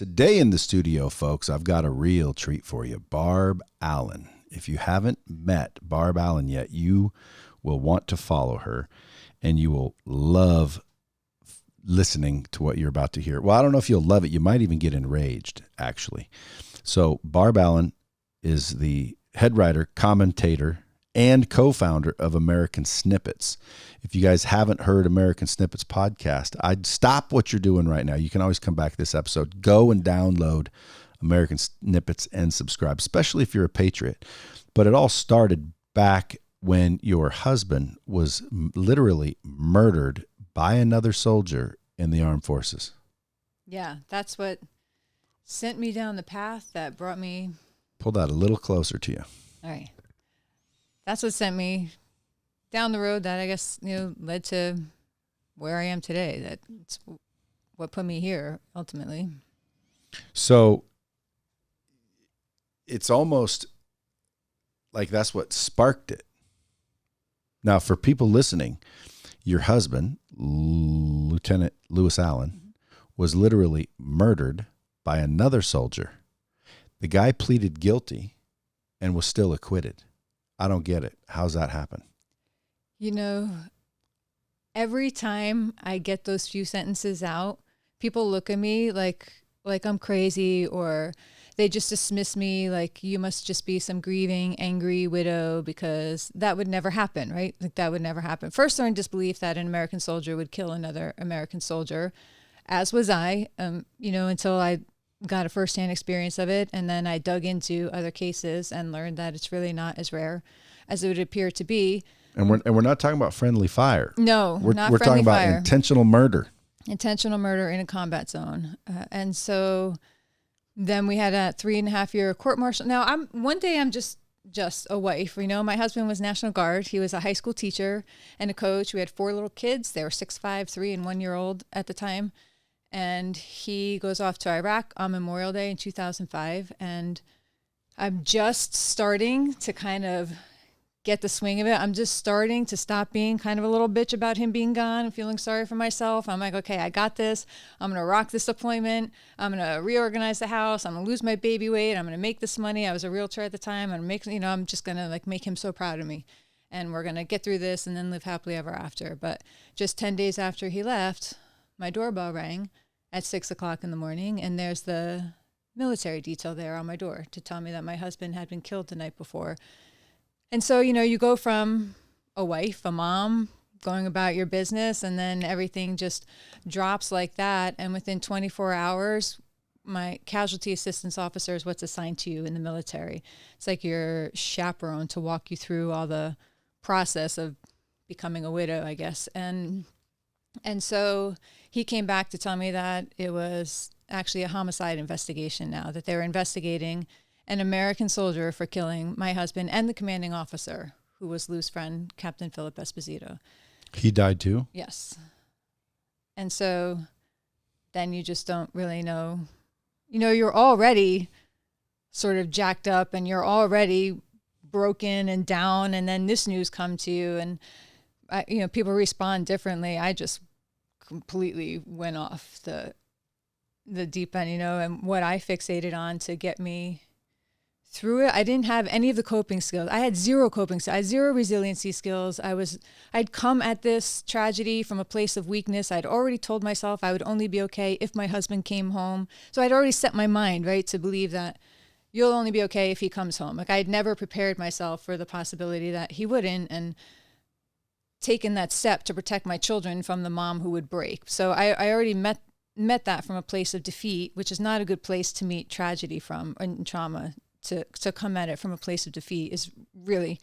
Today in the studio, folks, I've got a real treat for you. Barb Allen. If you haven't met Barb Allen yet, you will want to follow her, and you will love listening to what you're about to hear. Well, I don't know if you'll love it. You might even get enraged, actually. So Barb Allen is the head writer, commentator, and co-founder of American Snippets. If you guys haven't heard American Snippets podcast, I'd stop what you're doing right now. You can always come back to this episode. Go and download American Snippets and subscribe, especially if you're a patriot. But it all started back when your husband was literally murdered by another soldier in the armed forces. Yeah, that's what sent me down the path that brought me. Pull that a little closer to you. All right. That's what sent me down the road that I guess, led to where I am today. That's what put me here ultimately. So it's almost like that's what sparked it. Now, for people listening, your husband, Lieutenant Lewis Allen, was literally murdered by another soldier. The guy pleaded guilty and was still acquitted. I don't get it. How's that happen? Every time I get those few sentences out, people look at me like I'm crazy, or they just dismiss me like you must just be some grieving, angry widow, because that would never happen, right? Like that would never happen. First, they're in disbelief that an American soldier would kill another American soldier, as was I, until I got a firsthand experience of it. And then I dug into other cases and learned that it's really not as rare as it would appear to be. And we're not talking about friendly fire. No, we're not we're friendly talking about fire. intentional murder. Intentional murder in a combat zone. And so then we had a 3.5-year court martial. Now I'm just a wife. My husband was National Guard. He was a high school teacher and a coach. We had 4 little kids. They were 6'5", 3, and 1 year old at the time. And he goes off to Iraq on Memorial Day in 2005. And I'm just starting to kind of get the swing of it. I'm just starting to stop being kind of a little bitch about him being gone and feeling sorry for myself. I'm like, okay, I got this. I'm going to rock this deployment. I'm going to reorganize the house. I'm going to lose my baby weight. I'm going to make this money. I was a realtor at the time. I'm just going to make him so proud of me. And we're going to get through this and then live happily ever after. But just 10 days after he left, my doorbell rang at 6:00 in the morning, and there's the military detail there on my door to tell me that my husband had been killed the night before. And so, you go from a wife, a mom, going about your business, and then everything just drops like that. And within 24 hours, my casualty assistance officer is what's assigned to you in the military. It's like your chaperone to walk you through all the process of becoming a widow, I guess. And so he came back to tell me that it was actually a homicide investigation now, that they were investigating an American soldier for killing my husband and the commanding officer, who was Lou's friend, Captain Philip Esposito. He died too? Yes. And so then you just don't really know. You're already sort of jacked up and you're already broken and down, and then this news come to you, and people respond differently. I just completely went off the deep end, and what I fixated on to get me through it. I didn't have any of the coping skills. I had zero coping skills. I had zero resiliency skills. I'd come at this tragedy from a place of weakness. I'd already told myself I would only be okay if my husband came home. So I'd already set my mind, right, to believe that you'll only be okay if he comes home. Like I'd never prepared myself for the possibility that he wouldn't, and taken that step to protect my children from the mom who would break. So I already met that from a place of defeat, which is not a good place to meet tragedy from, and trauma. To come at it from a place of defeat is really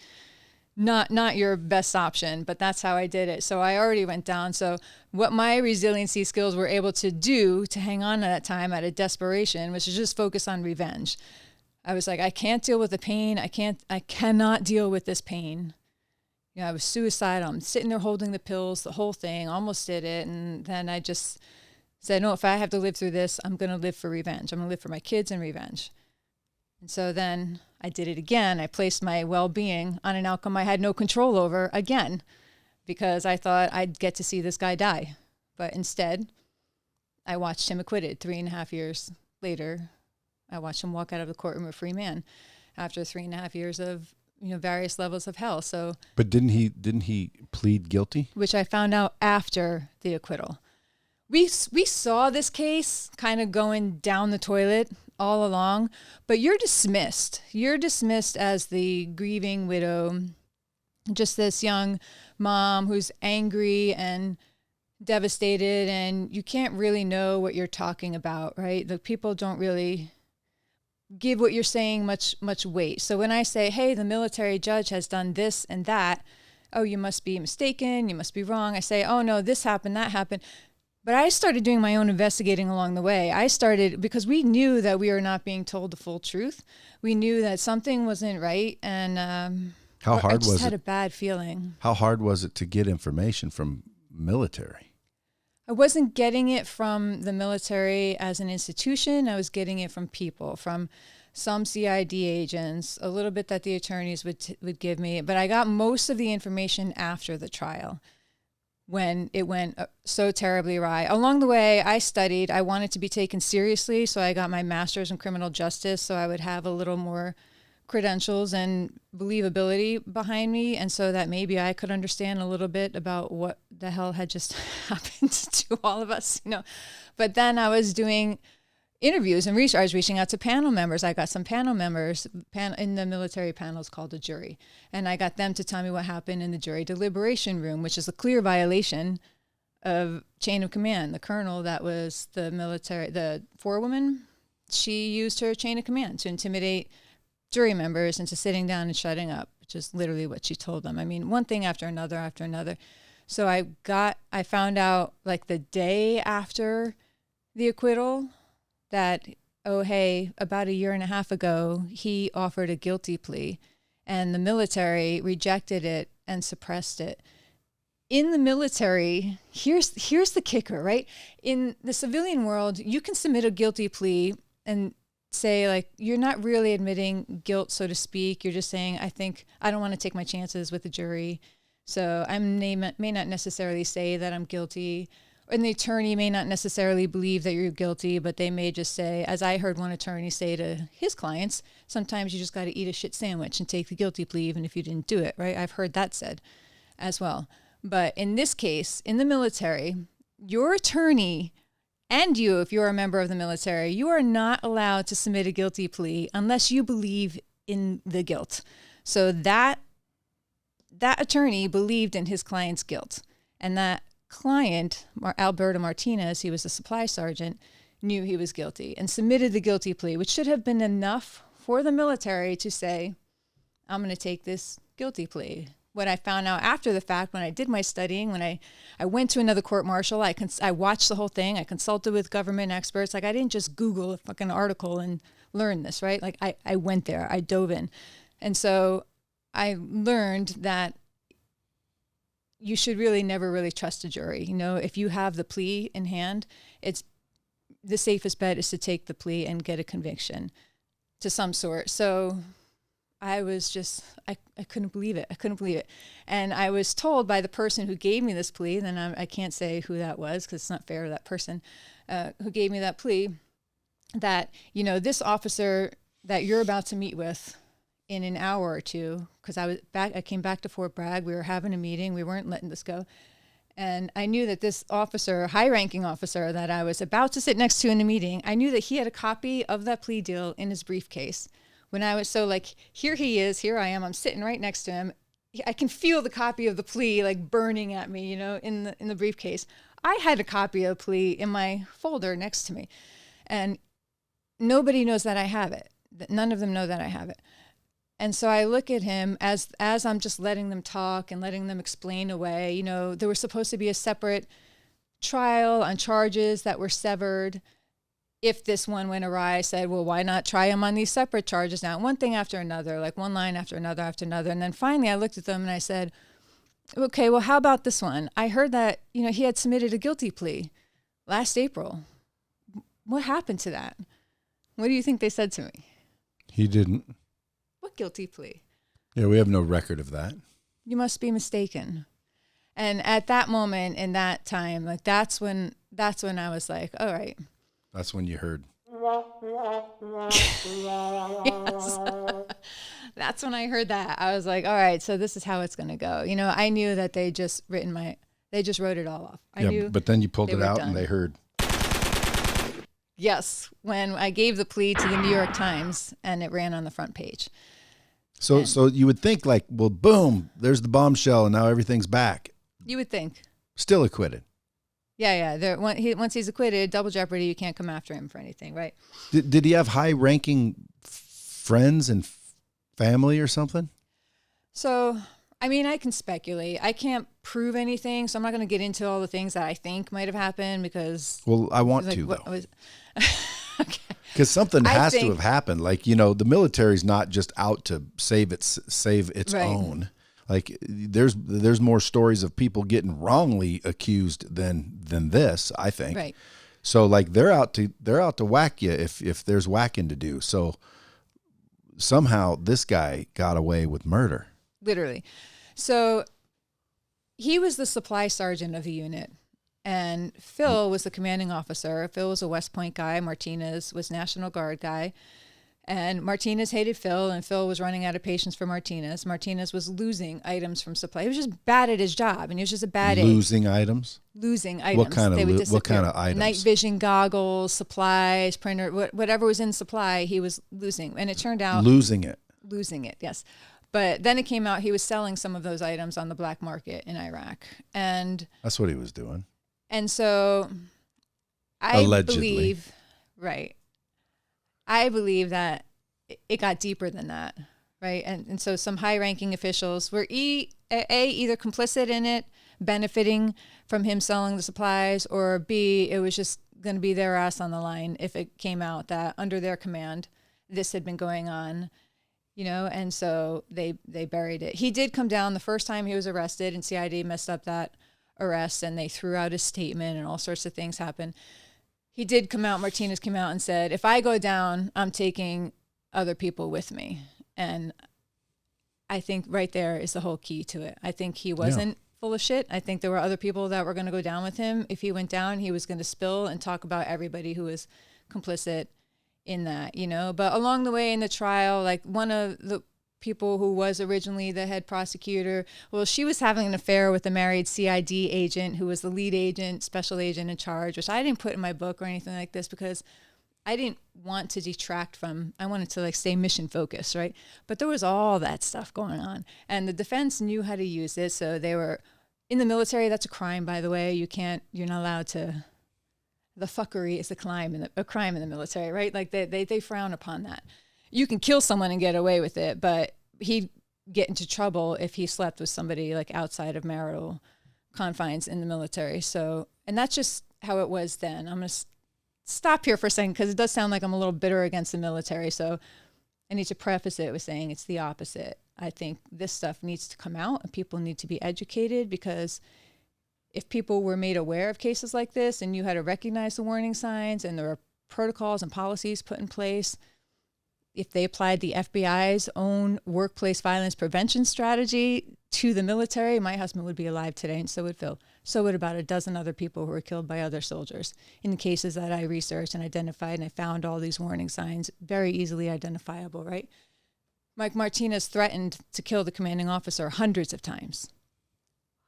not your best option, but that's how I did it. So I already went down. So what my resiliency skills were able to do to hang on at that time out of desperation was to just focus on revenge. I was like, I can't deal with the pain. I cannot deal with this pain. I was suicidal. I'm sitting there holding the pills, the whole thing, almost did it. And then I just said, no, if I have to live through this, I'm going to live for revenge. I'm going to live for my kids and revenge. And so then I did it again. I placed my well-being on an outcome I had no control over again, because I thought I'd get to see this guy die. But instead, I watched him acquitted 3.5 years later, I watched him walk out of the courtroom a free man after 3.5 years of, various levels of hell. So, but didn't he plead guilty? Which I found out after the acquittal. We saw this case kind of going down the toilet all along, but you're dismissed. You're dismissed as the grieving widow, just this young mom who's angry and devastated, and you can't really know what you're talking about, right? The people don't really give what you're saying much weight. So when I say, hey, the military judge has done this and that, oh, you must be mistaken, you must be wrong. I say, oh no, this happened, that happened. But I started doing my own investigating along the way. I started because we knew that we were not being told the full truth. We knew that something wasn't right, and I just had a bad feeling. How hard was it to get information from military? I wasn't getting it from the military as an institution. I was getting it from people, from some CID agents, a little bit that the attorneys would give me. But I got most of the information after the trial, when it went so terribly awry. Along the way, I studied. I wanted to be taken seriously, so I got my master's in criminal justice, so I would have a little more credentials and believability behind me, and so that maybe I could understand a little bit about what the hell had just happened to all of us, But then I was doing interviews and research. I was reaching out to panel members. I got some panel members in the military panels called a jury, and I got them to tell me what happened in the jury deliberation room, which is a clear violation of chain of command. The colonel that was the forewoman, she used her chain of command to intimidate jury members into sitting down and shutting up, which is literally what she told them. I mean, one thing after another. So I found out like the day after the acquittal that, oh, hey, about 1.5 years ago, he offered a guilty plea and the military rejected it and suppressed it. In the military, here's the kicker, right? In the civilian world, you can submit a guilty plea and say, like, you're not really admitting guilt, so to speak. You're just saying, I don't want to take my chances with the jury. So I may not necessarily say that I'm guilty. And the attorney may not necessarily believe that you're guilty, but they may just say, as I heard one attorney say to his clients, sometimes you just got to eat a shit sandwich and take the guilty plea even if you didn't do it, right? I've heard that said as well. But in this case, in the military, your attorney and you, if you're a member of the military, you are not allowed to submit a guilty plea unless you believe in the guilt. So that attorney believed in his client's guilt. And that client, Alberto Martinez, he was a supply sergeant, knew he was guilty and submitted the guilty plea, which should have been enough for the military to say, I'm going to take this guilty plea. What I found out after the fact, when I did my studying, when I went to another court martial, I watched the whole thing. I consulted with government experts. Like, I didn't just Google a fucking article and learn this, right? Like, I went there. I dove in. And so I learned that you should really never really trust a jury. If you have the plea in hand, it's the safest bet is to take the plea and get a conviction to some sort. So I was just, I couldn't believe it. And I was told by the person who gave me this plea, then I can't say who that was because it's not fair to that person who gave me that plea, that, this officer that you're about to meet with in an hour or two, because I came back to Fort Bragg, we were having a meeting, we weren't letting this go. And I knew that this officer, high-ranking officer that I was about to sit next to in the meeting, I knew that he had a copy of that plea deal in his briefcase. When I was here he is, here I am, I'm sitting right next to him. I can feel the copy of the plea like burning at me, in the briefcase. I had a copy of the plea in my folder next to me, and nobody knows that I have it. None of them know that I have it. And so I look at him as I'm just letting them talk and letting them explain away. There was supposed to be a separate trial on charges that were severed. If this one went awry, I said, well, why not try him on these separate charges now? One thing after another, like one line after another after another. And then finally I looked at them and I said, okay, well, how about this one? I heard that, he had submitted a guilty plea last April. What happened to that? What do you think they said to me? He didn't. What guilty plea? Yeah, we have no record of that. You must be mistaken. And at that moment in that time, like that's when I was like, all right. That's when you heard. Yes. That's when I heard that. I was like, all right, so this is how it's going to go. You know, I knew that they just wrote it all off. I knew but then you pulled they it were out done. and they heard. Yes, when I gave the plea to the New York Times and it ran on the front page. So you would think like, well, boom, there's the bombshell and now everything's back. You would think. Still acquitted. Yeah. Once he's acquitted, double jeopardy, you can't come after him for anything, right? Did he have high-ranking friends and family or something? So, I mean, I can speculate. I can't prove anything, so I'm not going to get into all the things that I think might have happened because. Well, I want to, though. Okay. Because something has to have happened. Like, you know, the military's not just out to save its right. own. Like, there's more stories of people getting wrongly accused than this, I think. Right. So, like, they're out to whack you if there's whacking to do. So somehow this guy got away with murder. Literally. So he was the supply sergeant of the unit. And Phil was the commanding officer. Phil was a West Point guy. Martinez was National Guard guy. And Martinez hated Phil, and Phil was running out of patience for Martinez. Martinez was losing items from supply. He was just bad at his job, and he was just a bad egg. Losing items? Losing items. What kind of items? Night vision goggles, supplies, printer, whatever was in supply, he was losing. And it turned out... Losing it, yes. But then it came out he was selling some of those items on the black market in Iraq. And that's what he was doing. And so I believe that it got deeper than that, right? And so some high-ranking officials were either complicit in it, benefiting from him selling the supplies, or B, it was just going to be their ass on the line if it came out that under their command this had been going on, you know, and so they buried it. He did come down the first time he was arrested, and CID messed up that arrest, and they threw out his statement, and all sorts of things happened. He did come out, Martinez came out and said, if I go down, I'm taking other people with me. And I think right there is the whole key to it. I think he wasn't full of shit. I think there were other people that were going to go down with him. If he went down, he was going to spill and talk about everybody who was complicit in that, you know. But along the way in the trial, like one of the people who was originally the head prosecutor, well, she was having an affair with a married CID agent who was the lead agent, special agent in charge, which I didn't put in my book or anything like this because I didn't want to detract from, I wanted to like stay mission focused, right? But there was all that stuff going on, and the defense knew how to use it. So they were in the military. That's a crime, by the way. You're not allowed to, the fuckery is a crime in the military, right? Like they frown upon that. You can kill someone and get away with it, but he'd get into trouble if he slept with somebody like outside of marital confines in the military. So, and that's just how it was then. I'm going to stop here for a second because it does sound like I'm a little bitter against the military. So I need to preface it with saying it's the opposite. I think this stuff needs to come out and people need to be educated, because if people were made aware of cases like this and you had to recognize the warning signs and there were protocols and policies put in place, if they applied the FBI's own workplace violence prevention strategy to the military, my husband would be alive today, and so would Phil. So would about a dozen other people who were killed by other soldiers. In the cases that I researched and identified, and I found all these warning signs, very easily identifiable, right? Mike Martinez threatened to kill the commanding officer hundreds of times.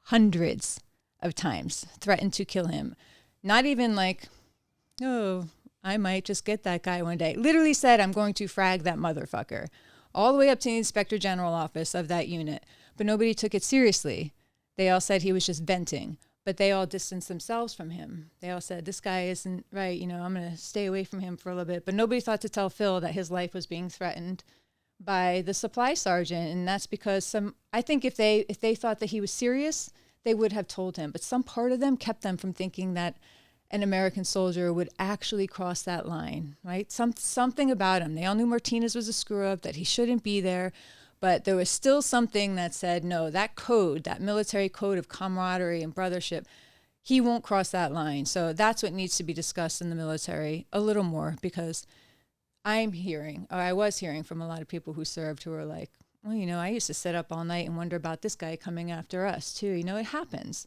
Hundreds of times threatened to kill him. Not even like, oh, I might just get that guy one day. Literally said, I'm going to frag that motherfucker. All the way up to the Inspector General office of that unit. But nobody took it seriously. They all said he was just venting. But they all distanced themselves from him. They all said, this guy isn't right. You know, I'm going to stay away from him for a little bit. But nobody thought to tell Phil that his life was being threatened by the supply sergeant. And that's because I think if they thought that he was serious, they would have told him. But some part of them kept them from thinking that an American soldier would actually cross that line, right? Something about him. They all knew Martinez was a screw-up, that he shouldn't be there, but there was still something that said, no, that code, that military code of camaraderie and brothership, he won't cross that line. So that's what needs to be discussed in the military a little more, because I was hearing from a lot of people who served who were like, well, you know, I used to sit up all night and wonder about this guy coming after us too. You know, it happens.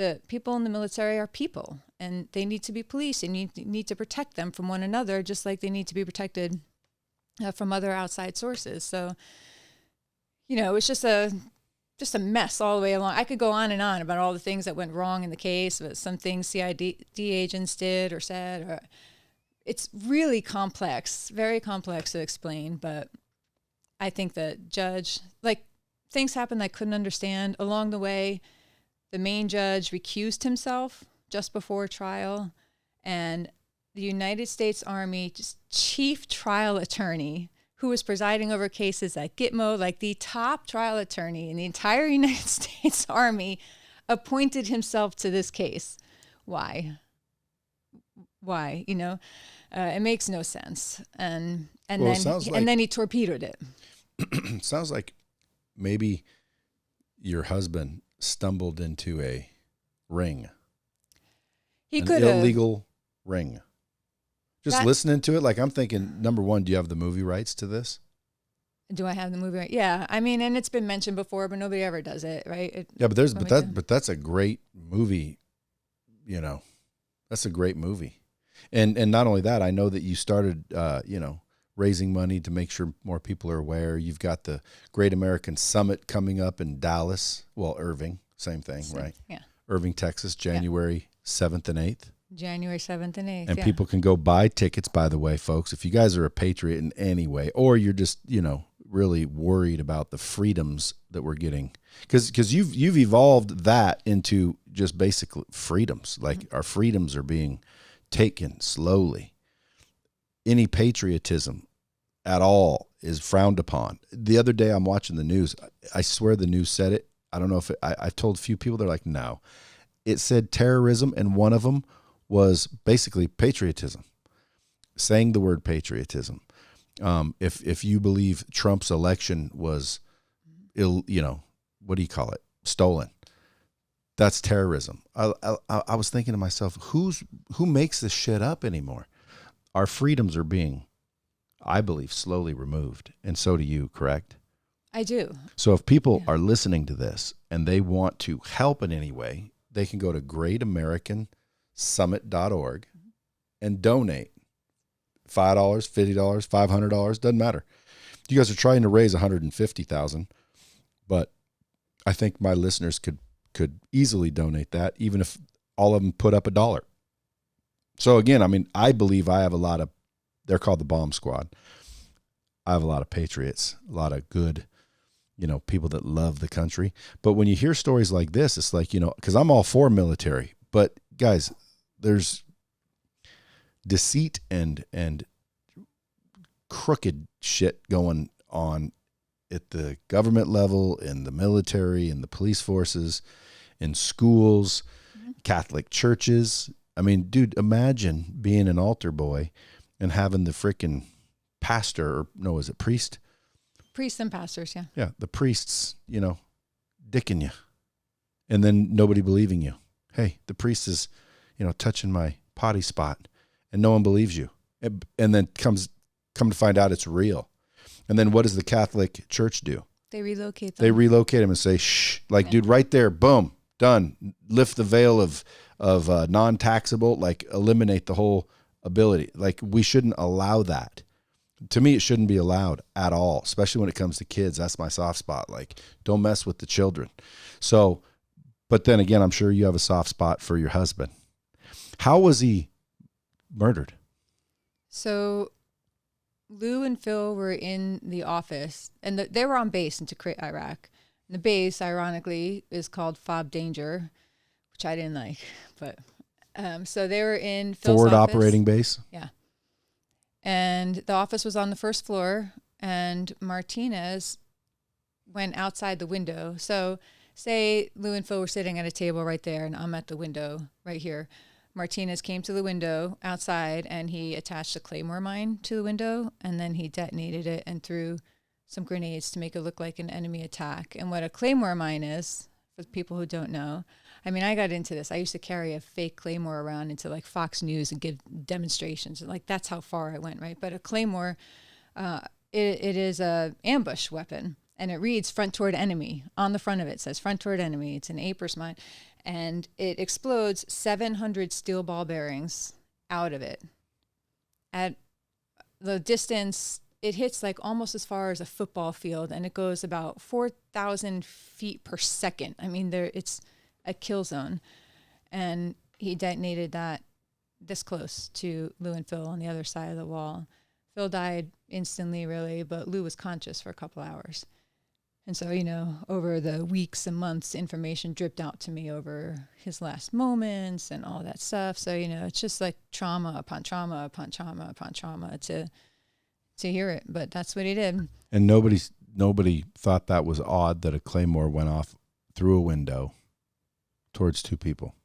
the people in the military are people, and they need to be policed, and you need to protect them from one another, just like they need to be protected from other outside sources. So, it's just a mess all the way along. I could go on and on about all the things that went wrong in the case, but some things CID agents did or said, or it's really complex, very complex to explain. But I think the judge, things happened I couldn't understand along the way. The main judge recused himself just before trial, and the United States Army chief trial attorney, who was presiding over cases at Gitmo, the top trial attorney in the entire United States Army, appointed himself to this case. Why? It makes no sense. And then he torpedoed it. Sounds like maybe your husband stumbled into a ring. An illegal ring. Listening to it, I'm thinking, number one, do you have the movie rights to this? Do I have the movie rights? Yeah. I mean, and it's been mentioned before, but nobody ever does it, right? But that's a great movie. That's a great movie. And not only that, I know that you started, raising money to make sure more people are aware. You've got the Great American Summit coming up in Dallas. Well, Irving, same thing, right? Yeah. Irving, Texas, January 7th and 8th. January 7th and 8th. And people can go buy tickets, by the way, folks. If you guys are a patriot in any way, or you're just, really worried about the freedoms that we're getting, because you've evolved that into just basic freedoms. Our freedoms are being taken slowly. Any patriotism at all is frowned upon. The other day I'm watching the news. I swear the news said it. I don't know if I've told a few people, they're like, no. It said terrorism, and one of them was basically patriotism, saying the word patriotism. If you believe Trump's election was, what do you call it? Stolen. That's terrorism. I was thinking to myself, who makes this shit up anymore? Our freedoms are being, I believe, slowly removed. And so do you, correct? I do. So if people are listening to this and they want to help in any way, they can go to greatamericansummit.org and donate $5, $50, $500, doesn't matter. You guys are trying to raise $150,000, but I think my listeners could easily donate that, even if all of them put up $1. So again, I mean, I believe I have a lot of, they're called the bomb squad. I have a lot of patriots, a lot of good, people that love the country. But when you hear stories like this, it's like, because I'm all for military, but guys, there's deceit and crooked shit going on at the government level, in the military, in the police forces, in schools, Catholic churches. I mean, dude, imagine being an altar boy and having the freaking pastor, or no, is it priest? Priests and pastors, yeah. Yeah, the priests, dicking you. And then nobody believing you. Hey, the priest is, touching my potty spot, and no one believes you. And then come to find out it's real. And then what does the Catholic Church do? They relocate them. They relocate them and say, shh, dude, right there, boom, done. Lift the veil of non-taxable, eliminate the whole ability. We shouldn't allow that. To me, it shouldn't be allowed at all, especially when it comes to kids. That's my soft spot. Don't mess with the children. So, but then again, I'm sure you have a soft spot for your husband. How was he murdered? So Lou and Phil were in the office, and they were on base in Tikrit, Iraq. And the base, ironically, is called Fob Danger, which I didn't like. But so they were in Phil's Forward office. Operating Base? Yeah. And the office was on the first floor, and Martinez went outside the window. So say Lou and Phil were sitting at a table right there, and I'm at the window right here. Martinez came to the window outside, and he attached a claymore mine to the window, and then he detonated it and threw some grenades to make it look like an enemy attack. And what a claymore mine is, for people who don't know, I mean, I got into this. I used to carry a fake claymore around into Fox News and give demonstrations. That's how far I went, right? But a claymore, it is a ambush weapon, and it reads front toward enemy. On the front of it says front toward enemy. It's an Aper's mine. and it explodes 700 steel ball bearings out of it. At the distance, it hits like almost as far as a football field, and it goes about 4,000 feet per second. I mean, it's a kill zone. And he detonated that this close to Lou and Phil on the other side of the wall. Phil died instantly, really, but Lou was conscious for a couple hours. And so, over the weeks and months, information dripped out to me over his last moments and all that stuff. So, it's just like trauma upon trauma upon trauma upon trauma to hear it. But that's what he did. And nobody thought that was odd that a claymore went off through a window towards two people.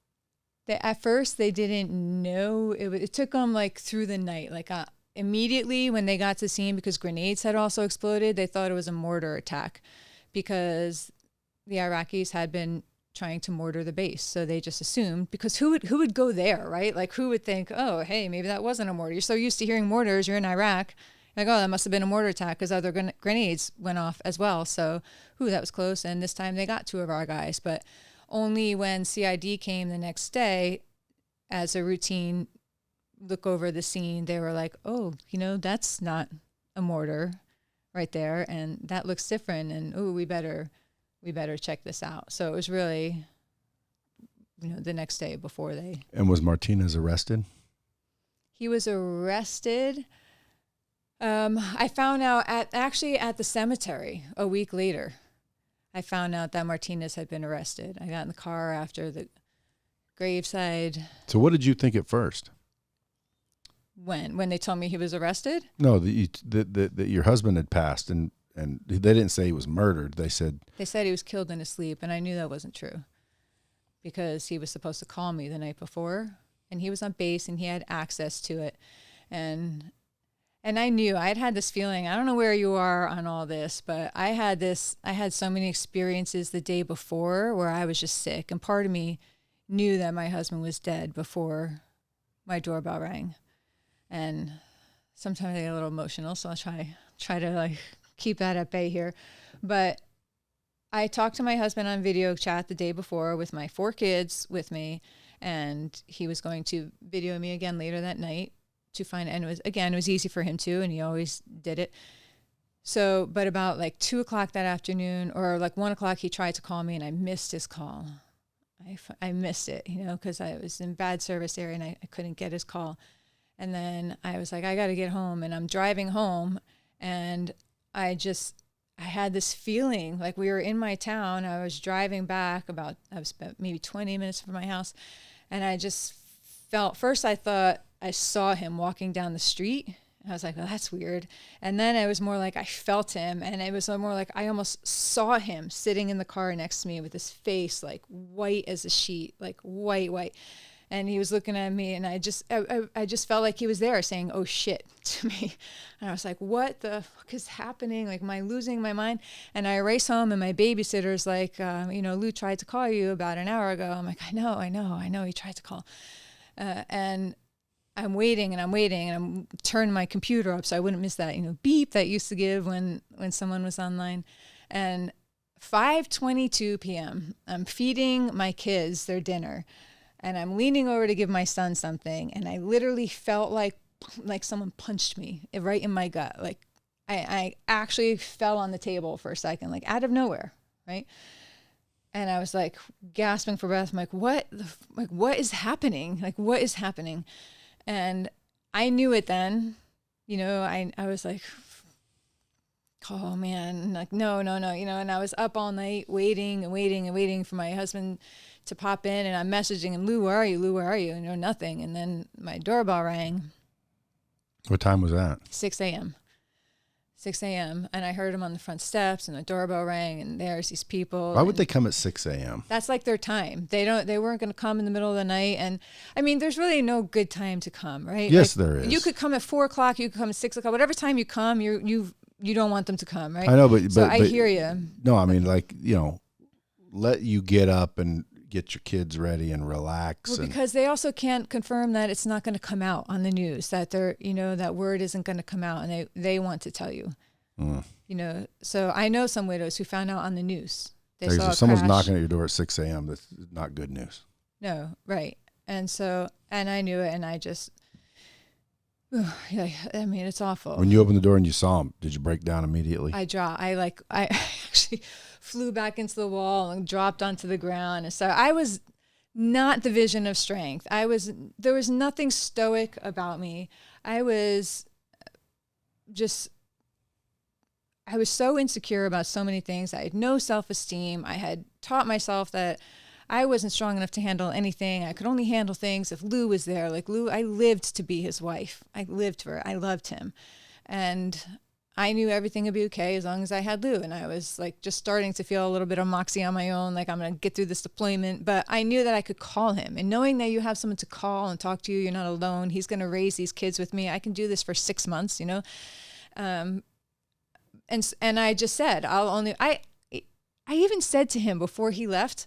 At first, they didn't know. It took them like through the night. Like immediately when they got to the scene, because grenades had also exploded, they thought it was a mortar attack because the Iraqis had been trying to mortar the base. So they just assumed, because who would go there, right? Like who would think, oh, hey, maybe that wasn't a mortar. You're so used to hearing mortars. You're in Iraq. Like, oh, that must have been a mortar attack because other grenades went off as well. So, that was close. And this time they got two of our guys. But only when CID came the next day as a routine look over the scene, they were like, oh, that's not a mortar right there. And that looks different. And, oh, we better check this out. So it was really, the next day before they. And was Martinez arrested? He was arrested. I found out at the cemetery a week later. I found out that Martinez had been arrested. I got in the car after the graveside. So what did you think at first? When they told me he was arrested? No, that your husband had passed, and they didn't say he was murdered. They said he was killed in his sleep, and I knew that wasn't true because he was supposed to call me the night before, and he was on base, and he had access to it. And I knew, I had this feeling, I don't know where you are on all this, but I had so many experiences the day before where I was just sick. And part of me knew that my husband was dead before my doorbell rang. And sometimes I get a little emotional, so I'll try to like keep that at bay here. But I talked to my husband on video chat the day before with my 4 kids with me, and he was going to video me again later that night to find, and it was easy for him too, and he always did it. So, but about like 2:00 that afternoon, or like 1:00, he tried to call me, and I missed his call. I missed it, because I was in bad service area, and I couldn't get his call. And then I was like, I got to get home, and I'm driving home, and I had this feeling like we were in my town. I was driving back I was about maybe 20 minutes from my house, and I just felt, first I thought I saw him walking down the street. I was like, well, that's weird. And then it was more like I felt him, and it was more like I almost saw him sitting in the car next to me with his face like white as a sheet, like white. And he was looking at me, and I just felt like he was there saying, oh shit, to me. And I was like, what the fuck is happening? Like, am I losing my mind? And I race home, and my babysitter's like, Lou tried to call you about an hour ago. I'm like, I know, he tried to call. And I'm waiting, and I'm turning my computer up so I wouldn't miss that, beep that used to give when someone was online. And 5:22 p.m., I'm feeding my kids their dinner, and I'm leaning over to give my son something, and I literally felt like someone punched me right in my gut. Like I actually fell on the table for a second, like out of nowhere, right? And I was like gasping for breath. I'm like, what is happening? Like, what is happening? And I knew it then, I was like, oh man, like, no, and I was up all night waiting for my husband to pop in, and I'm messaging him, Lou, where are you? Nothing. And then my doorbell rang. What time was that? 6 a.m. And I heard him on the front steps, and the doorbell rang, and there's these people. Why would they come at 6 a.m.? That's like their time. They weren't going to come in the middle of the night. And I mean, there's really no good time to come, right? Yes, there is. You could come at 4:00, you could come at 6:00, whatever time you come, you don't want them to come, right? I know, but I hear you. No, I mean, like, let you get up and get your kids ready and relax. Well, because they also can't confirm that it's not going to come out on the news, that that word isn't going to come out, and they want to tell you. So I know some widows who found out on the news, they saw a someone's crash. knocking at your door at 6 a.m. That's not good news. No, right. And so, and I knew it, and I just, yeah, I mean, it's awful. When you opened the door and you saw him, did you break down immediately? I actually flew back into the wall and dropped onto the ground. And so I was not the vision of strength. There was nothing stoic about me. I was so insecure about so many things. I had no self-esteem. I had taught myself that I wasn't strong enough to handle anything. I could only handle things if Lou was there. Like Lou, I lived to be his wife. I lived for her. I loved him. And I knew everything would be okay as long as I had Lou. And I was like just starting to feel a little bit of moxie on my own, like I'm going to get through this deployment. But I knew that I could call him. And knowing that you have someone to call and talk to, you're not alone. He's going to raise these kids with me. I can do this for 6 months, you know. And I just said, I even said to him before he left,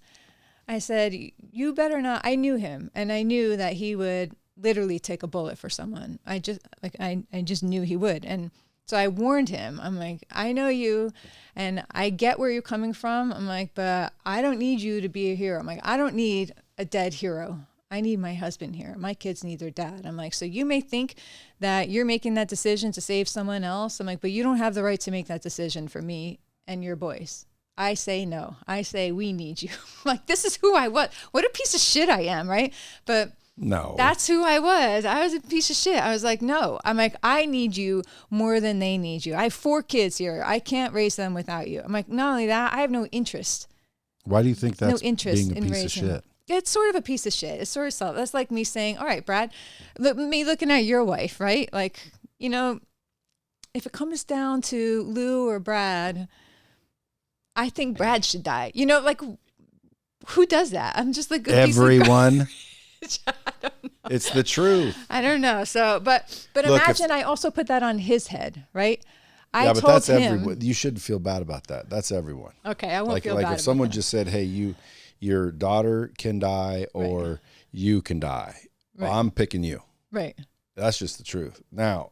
I said, you better not. I knew him, and I knew that he would literally take a bullet for someone. I just knew he would. And so I warned him. I'm like, I know you, and I get where you're coming from. I'm like, but I don't need you to be a hero. I'm like, I don't need a dead hero. I need my husband here. My kids need their dad. I'm like, so you may think that you're making that decision to save someone else. I'm like, but you don't have the right to make that decision for me and your boys. I say no. I say we need you. Like, this is who I was. What a piece of shit I am, right? But no, that's who I was. I was a piece of shit. I was like, no. I'm like, I need you more than they need you. I have 4 kids here. I can't raise them without you. I'm like, not only that, I have no interest. Why do you think that's no interest being a piece of shit? It's sort of a piece of shit. It's sort of self. That's like me saying, all right, Brad, me looking at your wife, right? Like, you know, if it comes down to Lou or Brad, I think Brad should die. You know, like, who does that? I'm just like everyone. I don't know. It's the truth. I don't know. So, but look, imagine I also put that on his head, right? But that's everyone. You shouldn't feel bad about that. That's everyone. Okay, I won't feel bad. Like if someone just said, "Hey, your daughter can die, or you can die," well, I'm picking you. Right. That's just the truth. Now,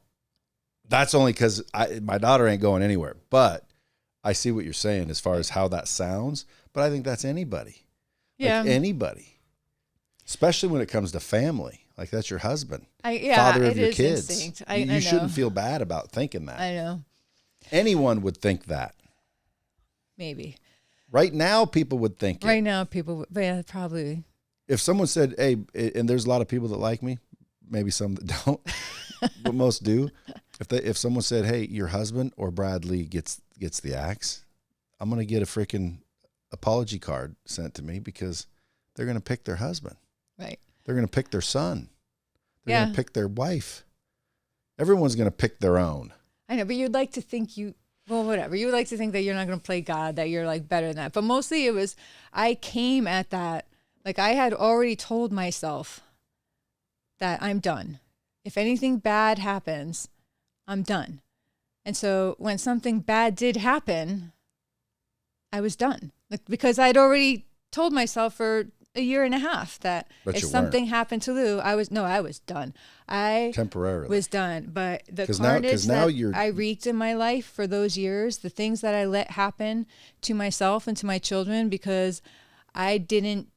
that's only because my daughter ain't going anywhere, but I see what you're saying as far as how that sounds, but I think that's anybody. Yeah. Like anybody. Especially when it comes to family. Like that's your husband. Father of your kids. Instinct. You shouldn't feel bad about thinking that. I know. Anyone would think that. Maybe. Right now, people would think it. Right now, people would, yeah, probably. If someone said, hey, and there's a lot of people that like me, maybe some that don't, but most do. If someone said, hey, your husband or Bradley gets the axe, I'm going to get a freaking apology card sent to me because they're going to pick their husband. Right. They're going to pick their son. They're going to pick their wife. Everyone's going to pick their own. I know, but you'd like to think whatever. You would like to think that you're not going to play God, that you're like better than that. But mostly it was, I came at that, like I had already told myself that I'm done. If anything bad happens, I'm done. And so when something bad did happen, I was done. Like, because I'd already told myself for a year and a half that if something happened to Lou, I was done. I temporarily was done. But the carnage that I wreaked in my life for those years, the things that I let happen to myself and to my children because I didn't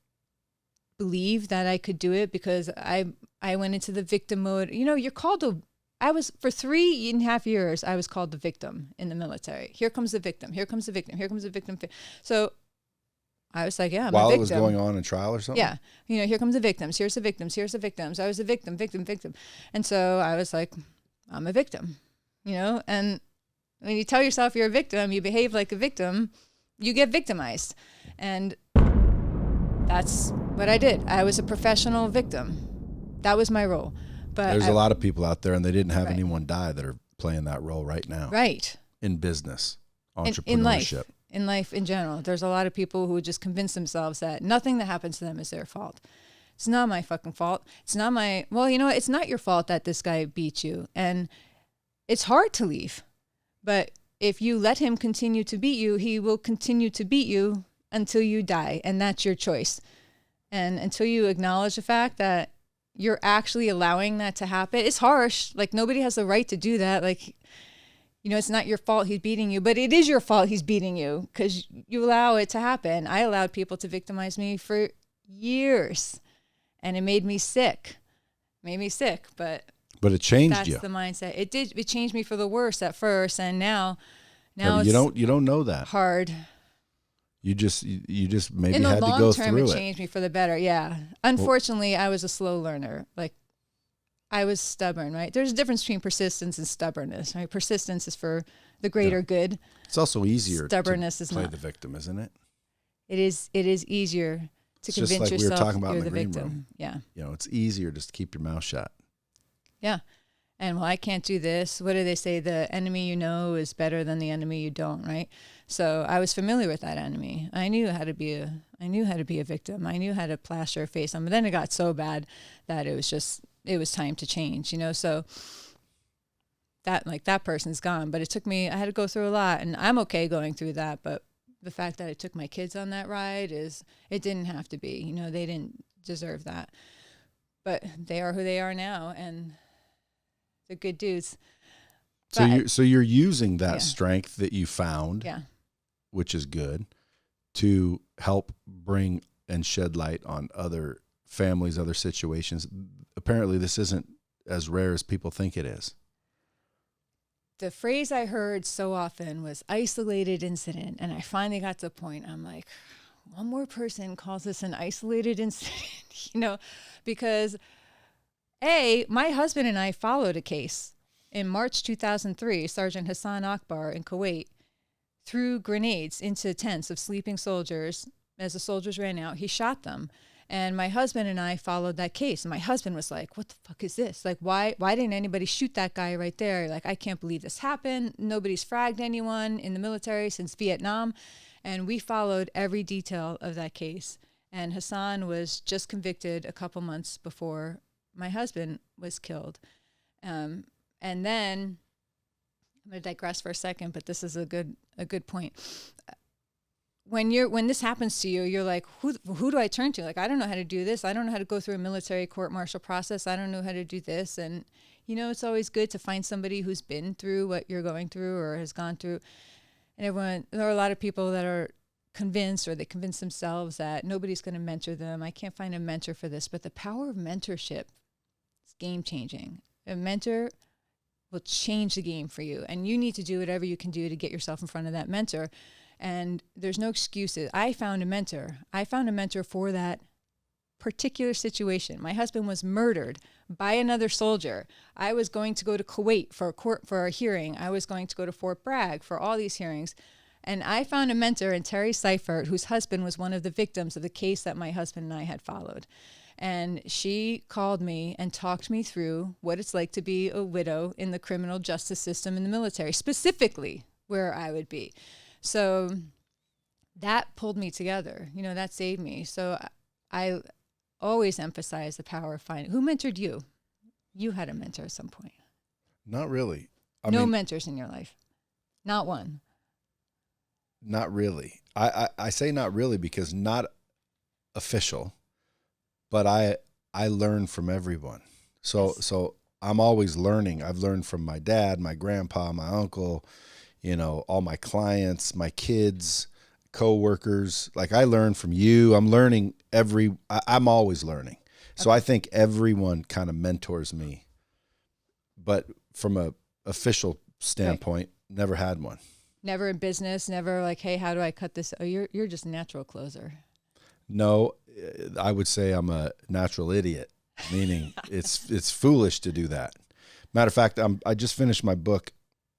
believe that I could do it, because I went into the victim mode. You know, you're called for 3.5 years, I was called the victim in the military. Here comes the victim. Here comes the victim. Here comes the victim. So I was like, yeah, I'm a victim. While it was going on in trial or something? Yeah. You know, here comes the victims. Here's the victims. Here's the victims. I was a victim. And so I was like, I'm a victim, you know? And when you tell yourself you're a victim, you behave like a victim, you get victimized. And that's what I did. I was a professional victim. That was my role. But there's a lot of people out there, and they didn't have anyone die, that are playing that role right now. Right. In business, entrepreneurship. In life in general, there's a lot of people who just convince themselves that nothing that happens to them is their fault. It's not my fucking fault. It's not it's not your fault that this guy beat you. And it's hard to leave. But if you let him continue to beat you, he will continue to beat you until you die. And that's your choice. And until you acknowledge the fact that you're actually allowing that to happen, it's harsh. Like, nobody has the right to do that. Like, You know, it's not your fault he's beating you, but it is your fault he's beating you because you allow it to happen. I allowed people to victimize me for years, and it made me sick. But it changed that's you. the mindset. It did. It changed me for the worse at first, and now Yeah, it's you don't know that. hard. You just maybe In the had to long go term, through it it. changed me for the better. Yeah. Unfortunately, I was a slow learner. Like, I was stubborn, right? There's a difference between persistence and stubbornness, right? Persistence is for the greater good. It's also easier Stubbornness to is play not. the victim, isn't it? It is easier to It's just convince like we were yourself talking about you're in the the green victim. room. Yeah. You know, it's easier just to keep your mouth shut. Yeah. And well, I can't do this. What do they say? The enemy you know is better than the enemy you don't, right? So I was familiar with that enemy. I knew how to be a victim. I knew how to plaster a face on. But then it got so bad that it was time to change, you know? So that person's gone. But I had to go through a lot, and I'm okay going through that. But the fact that I took my kids on that ride it didn't have to be, you know, they didn't deserve that. But they are who they are now, and they're good dudes. So you're using that strength that you found, which is good, to help bring and shed light on other families, other situations. Apparently, this isn't as rare as people think it is. The phrase I heard so often was isolated incident, and I finally got to the point. I'm like, one more person calls this an isolated incident, you know, because my husband and I followed a case in March 2003. Sergeant Hassan Akbar in Kuwait threw grenades into tents of sleeping soldiers. As the soldiers ran out, he shot them. And my husband and I followed that case. And my husband was like, what the fuck is this? Like, why didn't anybody shoot that guy right there? Like, I can't believe this happened. Nobody's fragged anyone in the military since Vietnam. And we followed every detail of that case. And Hassan was just convicted a couple months before my husband was killed. And then I'm going to digress for a second, but this is a good point. When this happens to you, you're like, who do I turn to? Like, I don't know how to do this. I don't know how to go through a military court-martial process. I don't know how to do this. And, you know, it's always good to find somebody who's been through what you're going through or has gone through. And there are a lot of people that are convinced, or they convince themselves that nobody's going to mentor them. I can't find a mentor for this. But the power of mentorship is game-changing. A mentor will change the game for you. And you need to do whatever you can do to get yourself in front of that mentor. And there's no excuses. I found a mentor for that particular situation. My husband was murdered by another soldier. I was going to go to Kuwait for a hearing. I was going to go to Fort Bragg for all these hearings. And I found a mentor in Terry Seifert, whose husband was one of the victims of the case that my husband and I had followed. And she called me and talked me through what it's like to be a widow in the criminal justice system in the military, specifically where I would be. So that pulled me together. You know, that saved me. So I always emphasize the power of finding. Who mentored you? You had a mentor at some point. Not really. No mentors in your life. Not one. Not really. I say not really because not official, but I learn from everyone. So I'm always learning. I've learned from my dad, my grandpa, my uncle, you know, all my clients, my kids, co-workers. Like, I learn from you. I'm learning I'm always learning. So I think everyone kind of mentors me, but from a official standpoint, never had one. Never in business, never like, hey, how do I cut this? Oh, you're just a natural closer. No, I would say I'm a natural idiot, meaning it's foolish to do that. Matter of fact, I just finished my book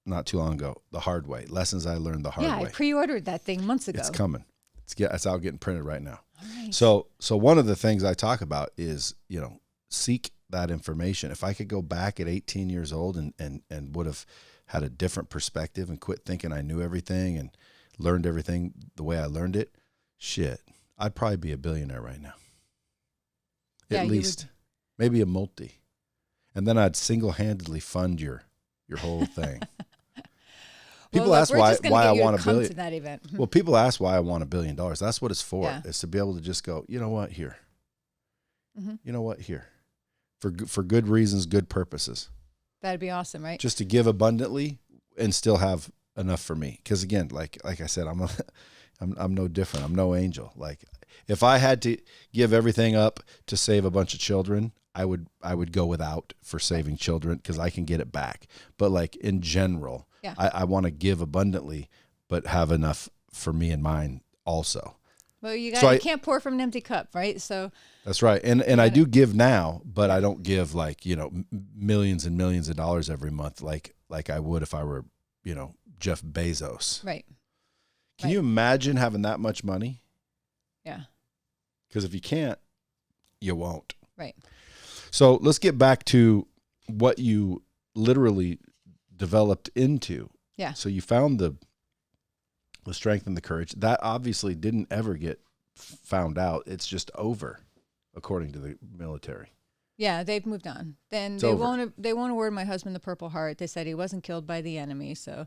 not too long ago, The Hard Way, Lessons I Learned the Hard Way. Yeah, I pre-ordered that thing months ago. It's coming. It's out getting printed right now. All right. So one of the things I talk about is, you know, seek that information. If I could go back at 18 years old and would have had a different perspective and quit thinking I knew everything and learned everything the way I learned it, shit, I'd probably be a billionaire right now. At least. Maybe a multi. And then I'd single-handedly fund your whole thing. People ask why I want $1 billion. To that event. Well, people ask why I want $1 billion. That's what it's for. Yeah. Is to be able to just go, you know what, here. Mm-hmm. You know what, here. For good reasons, good purposes. That'd be awesome, right? Just to give abundantly and still have enough for me. Because again, like I said, I'm no different. I'm no angel. Like if I had to give everything up to save a bunch of children, I would go without for saving children because I can get it back. But like in general, Yeah. I want to give abundantly, but have enough for me and mine also. Well, you can't pour from an empty cup, right? So that's right. And I do give now, but I don't give like, you know, millions and millions of dollars every month like I would if I were, you know, Jeff Bezos. Right. Can you imagine having that much money? Yeah. Because if you can't, you won't. Right. So let's get back to what you literally developed into. Yeah. So you found the strength and the courage. That obviously didn't ever get found out. It's just over, according to the military. Yeah, they've moved on. Then they won't award my husband the Purple Heart. They said he wasn't killed by the enemy. So,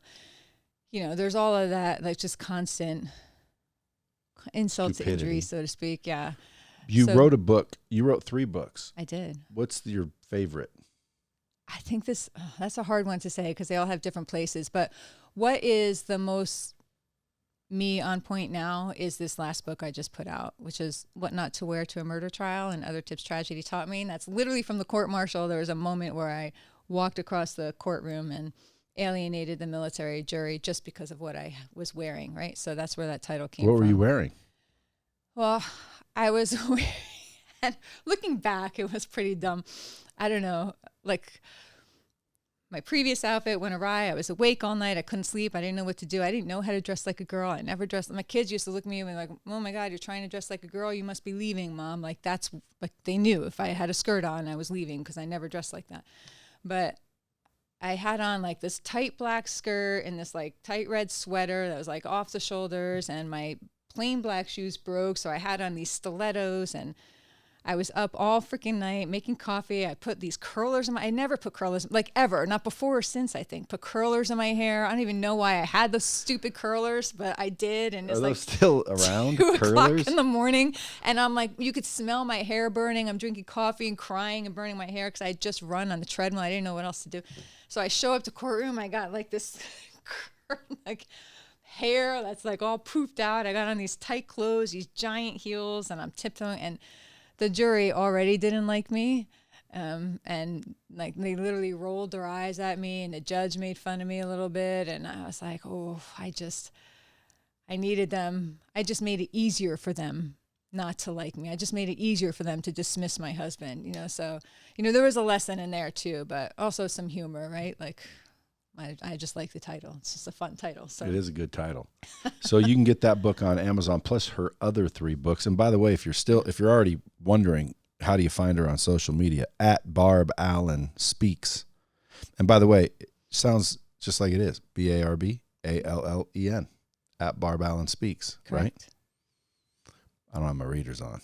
you know, there's all of that, like just constant insult to injury, so to speak. Yeah. You wrote a book. You wrote 3 books. I did. What's your favorite? I think that's a hard one to say because they all have different places. But what is the most me on point now is this last book I just put out, which is What Not to Wear to a Murder Trial and Other Tips Tragedy Taught Me. And that's literally from the court martial. There was a moment where I walked across the courtroom and alienated the military jury just because of what I was wearing, right? So that's where that title came from. What were you wearing? Well, I was wearing, looking back, it was pretty dumb. I don't know, like my previous outfit went awry. I was awake all night. I couldn't sleep. I didn't know what to do. I didn't know how to dress like a girl. I never dressed. My kids used to look at me and be like, oh my God, you're trying to dress like a girl. You must be leaving, Mom. Like that's like they knew if I had a skirt on, I was leaving because I never dressed like that. But I had on like this tight black skirt and this like tight red sweater that was like off the shoulders, and my plain black shoes broke. So I had on these stilettos, and I was up all freaking night making coffee. I put these curlers in I never put curlers, like ever, not before or since, I think. Put curlers in my hair. I don't even know why I had those stupid curlers, but I did. And it's Are like those still around? 2 o'clock Curlers? in the morning. And I'm like, you could smell my hair burning. I'm drinking coffee and crying and burning my hair because I had just run on the treadmill. I didn't know what else to do. So I show up to courtroom. I got like this like hair that's like all poofed out. I got on these tight clothes, these giant heels, and I'm tiptoeing. And the jury already didn't like me. And like they literally rolled their eyes at me, and the judge made fun of me a little bit. And I was like, oh, I needed them. I just made it easier for them not to like me. I just made it easier for them to dismiss my husband, you know? So, you know, there was a lesson in there too, but also some humor, right? Like I just like the title. It's just a fun title. So it is a good title. So you can get that book on Amazon plus her other 3 books. And by the way, if you're already wondering, how do you find her on social media? At Barb Allen Speaks. And by the way, it sounds just like it is. BARBALLEN. At Barb Allen Speaks. Correct. Right? I don't have my readers on.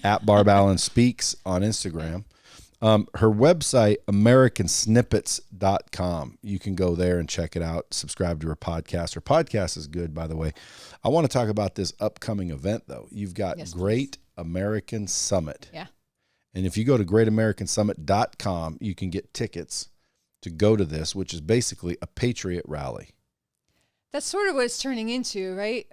At Barb Allen Speaks on Instagram. Her website, americansnippets.com. You can go there and check it out. Subscribe to her podcast. Her podcast is good, by the way. I want to talk about this upcoming event, though. You've got Great American Summit. Yeah. And if you go to greatamericansummit.com, you can get tickets to go to this, which is basically a patriot rally. That's sort of what it's turning into, right?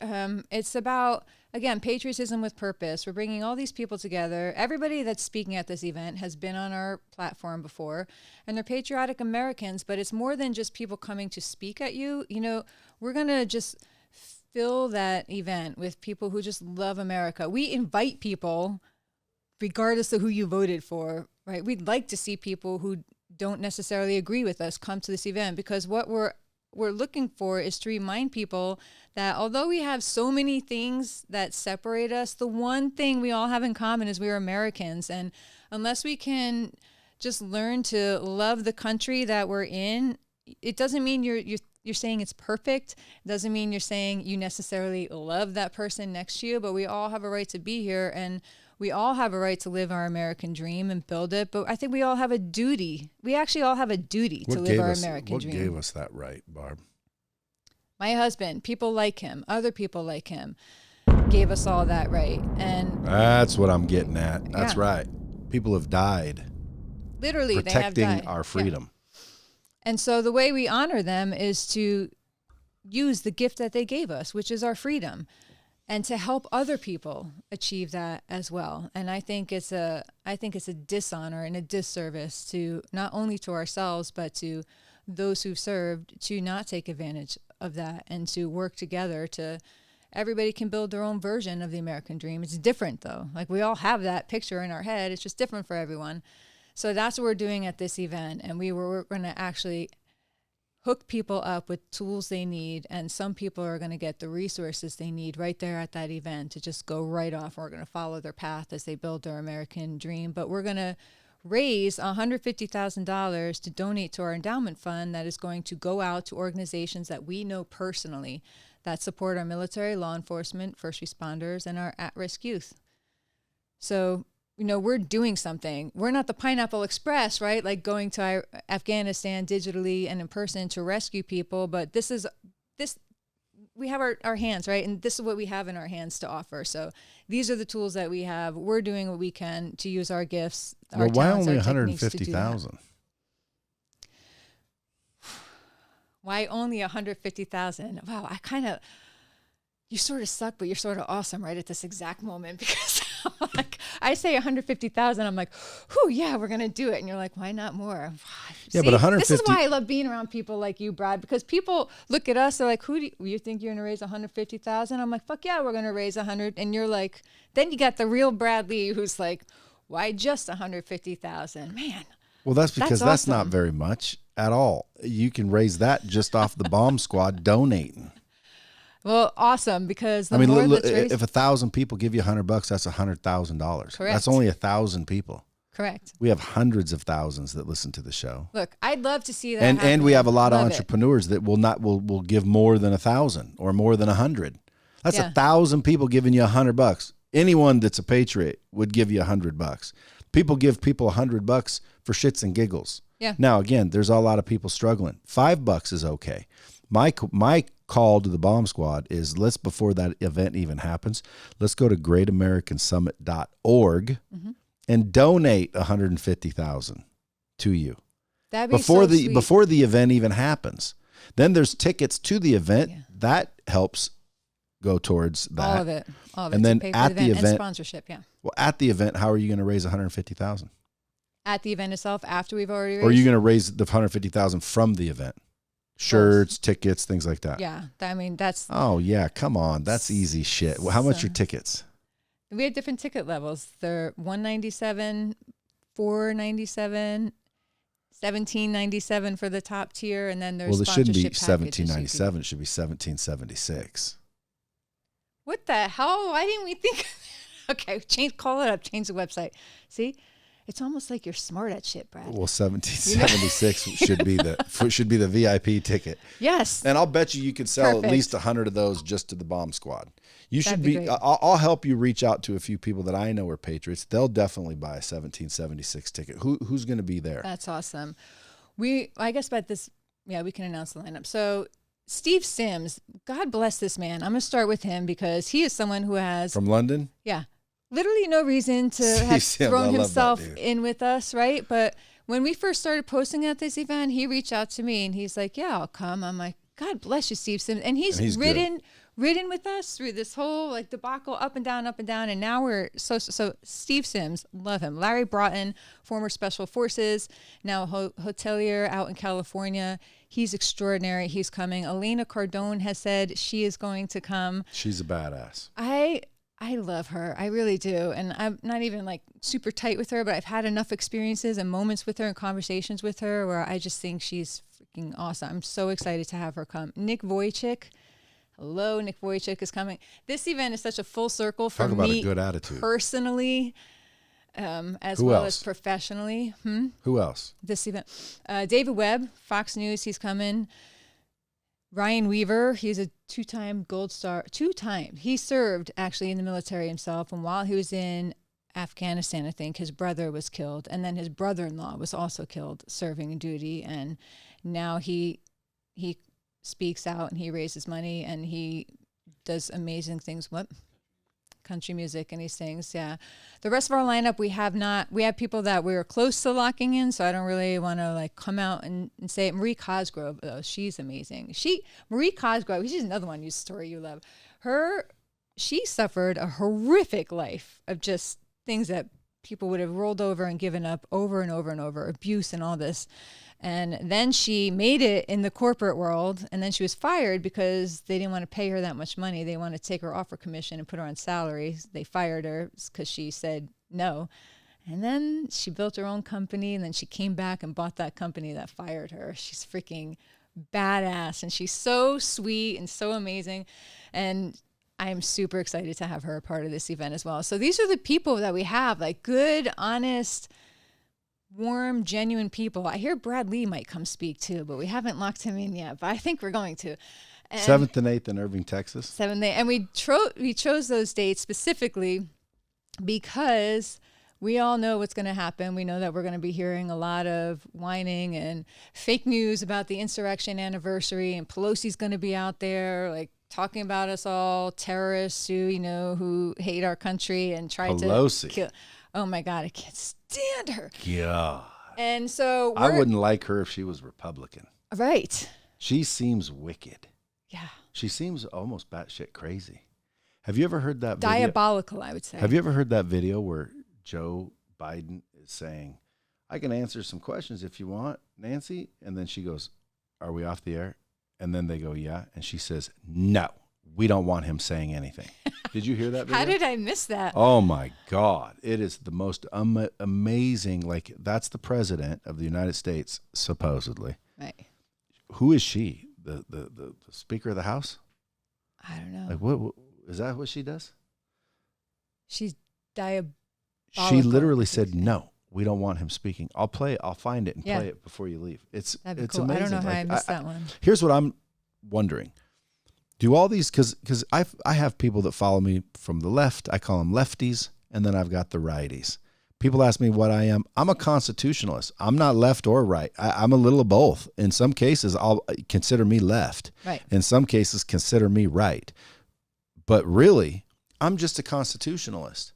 It's about, again, patriotism with purpose. We're bringing all these people together. Everybody that's speaking at this event has been on our platform before, and they're patriotic Americans, but it's more than just people coming to speak at you. You know, we're going to just fill that event with people who just love America. We invite people regardless of who you voted for, right? We'd like to see people who don't necessarily agree with us come to this event, because what we're looking for is to remind people that although we have so many things that separate us, the one thing we all have in common is we're Americans. And unless we can just learn to love the country that we're in, it doesn't mean you're saying it's perfect. It doesn't mean you're saying you necessarily love that person next to you, but we all have a right to be here, and we all have a right to live our American dream and build it. But I think we all have a duty. We actually all have a duty to live our American dream. What gave us that right, Barb? My husband, people like him, other people like him, gave us all that right. And that's what I'm getting at. That's right. People have died. Literally, protecting they have died. our freedom. Yeah. And so the way we honor them is to use the gift that they gave us, which is our freedom, and to help other people achieve that as well. And I think it's a dishonor and a disservice to not only to ourselves, but to those who've served, to not take advantage of that and to work together to everybody can build their own version of the American dream. It's different though. Like we all have that picture in our head. It's just different for everyone. So that's what we're doing at this event. And we're going to actually hook people up with tools they need. And some people are going to get the resources they need right there at that event to just go right off. We're going to follow their path as they build their American dream. But we're going to raise $150,000 to donate to our endowment fund that is going to go out to organizations that we know personally that support our military, law enforcement, first responders, and our at-risk youth. So, we're doing something. We're not the Pineapple Express, right? Like going to Afghanistan digitally and in person to rescue people. But we have our hands, right? And this is what we have in our hands to offer. So these are the tools that we have. We're doing what we can to use our gifts, our talents, why only our techniques to do that. 150,000? Why only 150,000? Wow, you sort of suck, but you're sort of awesome right at this exact moment because like I say 150,000, I'm like, whew, yeah, we're gonna do it, and you're like, why not more? Yeah, but 150. This is why I love being around people like you, Brad, because people look at us, they're like, who do you think you're gonna raise 150,000? I'm like, fuck yeah, we're gonna raise 100, and you're like, then you got the real Bradley who's like, why just 150,000, man? Well, that's because that's awesome. not very much at all. You can raise that just off the bomb squad donating. Well, awesome, because I mean, look, if 1,000 people give you $100, that's $100,000. Correct. That's only 1,000 people. Correct. We have hundreds of thousands that listen to the show. Look, I'd love to see that. And we have a lot of Love entrepreneurs that will give more than 1,000 or more than 100. That's 1,000 people giving you $100. Anyone that's a patriot would give you $100. People give people $100 for shits and giggles. Yeah. Now, again, there's a lot of people struggling. $5 is okay. My call to the bomb squad is before that event even happens, let's go to greatamericansummit.org and donate $150,000 to you. That'd be before the event even happens. Then there's tickets to the event that helps go towards that. All of it. And then at the event and sponsorship, yeah. Well, at the event, how are you going to raise $150,000? At the event itself, after we've already raised? Or are you going to raise the $150,000 from the event? Shirts, tickets, things like that. Yeah, I mean that's. Oh yeah, come on, that's easy shit. How much are tickets? We have different ticket levels. They're $197, $497, $1797 for the top tier, and then there's. Well, it shouldn't be $1797. It should be $1776. What the hell? Why didn't we think? Okay, call it up. Change the website. See. It's almost like you're smart at shit, Brad. Well, 1776 should be the VIP ticket. Yes. And I'll bet you could sell Perfect. at least 100 of those just to the bomb squad. You That'd should be be. great. I'll help you reach out to a few people that I know are patriots. They'll definitely buy a 1776 ticket. Who's going to be there? That's awesome. I guess about this, we can announce the lineup. So Steve Sims, God bless this man. I'm going to start with him because he is someone who has from London. Yeah. Literally no reason to have thrown himself in with us, right? But when we first started posting at this event, he reached out to me and he's like, yeah, I'll come. I'm like, God bless you, Steve Sims. And he's ridden with us through this whole debacle, up and down. And now we're so Steve Sims, love him. Larry Broughton, former Special Forces, now a hotelier out in California. He's extraordinary. He's coming. Elena Cardone has said she is going to come. She's a badass. I love her. I really do. And I'm not even super tight with her, but I've had enough experiences and moments with her and conversations with her where I just think she's freaking awesome. I'm so excited to have her come. Nick Vujicic. Hello, Nick Vujicic is coming. This event is such a full circle for me. Talk about me a good attitude. Personally, as well as professionally. Who else? This event. David Webb, Fox News, he's coming. Ryan Weaver, he's a two-time Gold Star. He served actually in the military himself, and while he was in Afghanistan, I think his brother was killed, and then his brother-in-law was also killed serving in duty, and now he speaks out and he raises money and he does amazing things. What? country music, and he sings. Yeah. The rest of our lineup, we have people that we're close to locking in, so I don't really want to like come out and say it. Marie Cosgrove, though, she's amazing. Marie Cosgrove, she's another one, story you love. She suffered a horrific life of just things that people would have rolled over and given up over and over and over, abuse and all this. And then she made it in the corporate world, and then she was fired because they didn't want to pay her that much money. They wanted to take her off her commission and put her on salary. They fired her because she said no. And then she built her own company, and then she came back and bought that company that fired her. She's freaking badass, and she's so sweet and so amazing. And I'm super excited to have her a part of this event as well. So these are the people that we have, like good, honest, warm, genuine people. I hear Brad Lee might come speak too, but we haven't locked him in yet, but I think we're going to. And 7th and 8th in Irving, Texas. 7th and 8th. And we chose those dates specifically because we all know what's going to happen. We know that we're going to be hearing a lot of whining and fake news about the insurrection anniversary, and Pelosi's going to be out there like talking about us all terrorists who hate our country and try to kill. Oh my God, I can't stand her. Yeah. And so I wouldn't like her if she was Republican. Right. She seems wicked. Yeah. She seems almost batshit crazy. Have you ever heard that video? Diabolical, I would say. Have you ever heard that video where Joe Biden is saying, I can answer some questions if you want, Nancy? And then she goes, are we off the air? And then they go, yeah. And she says, no, we don't want him saying anything. Did you hear that video? How did I miss that? Oh, my God. It is the most amazing. Like, that's the president of the United States, supposedly. Right. Who is she? The Speaker of the House? I don't know. Like, what is that what she does? She's diabolical. She literally said, no, we don't want him speaking. I'll find it and play it before you leave. It's That'd be it's cool. amazing. I don't know how I missed that one. Here's what I'm wondering. Do all these, because I have people that follow me from the left. I call them lefties, and then I've got the righties. People ask me what I am. I'm a constitutionalist. I'm not left or right. I'm a little of both. In some cases, I'll consider me left. Right. In some cases, consider me right. But really, I'm just a constitutionalist.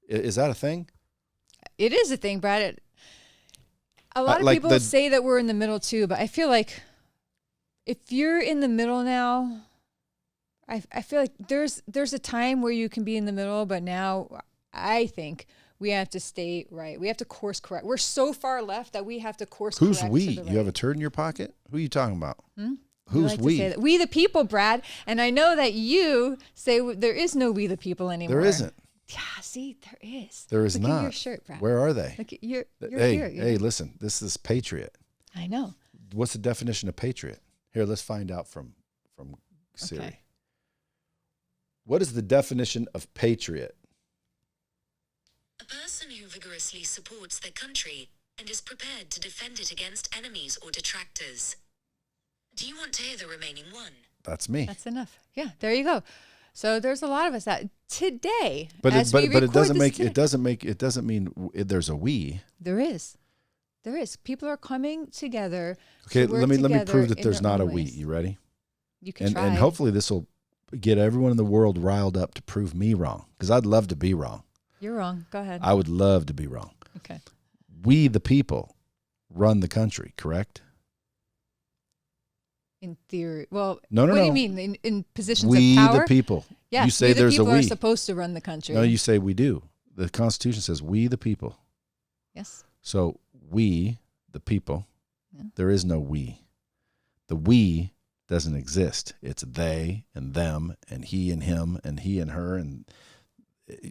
Is that a thing? It is a thing, Brad. A lot of people say that we're in the middle too, but I feel like if you're in the middle now, I feel like there's a time where you can be in the middle, but now I think we have to stay right. We have to course correct. We're so far left that we have to course correct. Who's we? To the right. You have a turd in your pocket? Who are you talking about? Who's we? We the people, Brad. And I know that you say there is no we the people anymore. There isn't. Yeah, see, there is. There is Look not. At your shirt, Brad. Where are they? Look at you're hey, here. Hey, listen, this is patriot. I know. What's the definition of patriot? Here, let's find out from Siri. Okay. What is the definition of patriot? A person who vigorously supports their country and is prepared to defend it against enemies or detractors. Do you want to hear the remaining one? That's me. That's enough. Yeah, there you go. So there's a lot of us that today, but it doesn't mean there's a we. There is. People are coming together. Okay, let me prove that there's not a we. You ready? You can try. And hopefully this will get everyone in the world riled up to prove me wrong, because I'd love to be wrong. You're wrong. Go ahead. I would love to be wrong. Okay. We, the people, run the country, correct? In theory. Well, no. What do you mean? In positions we, of power? We, the people. Yeah, you say there's a we. We, the people, are supposed to run the country. No, you say we do. The Constitution says we, the people. Yes. So we, the people, yeah. There is no we. The we doesn't exist. It's they and them and he and him and he and her and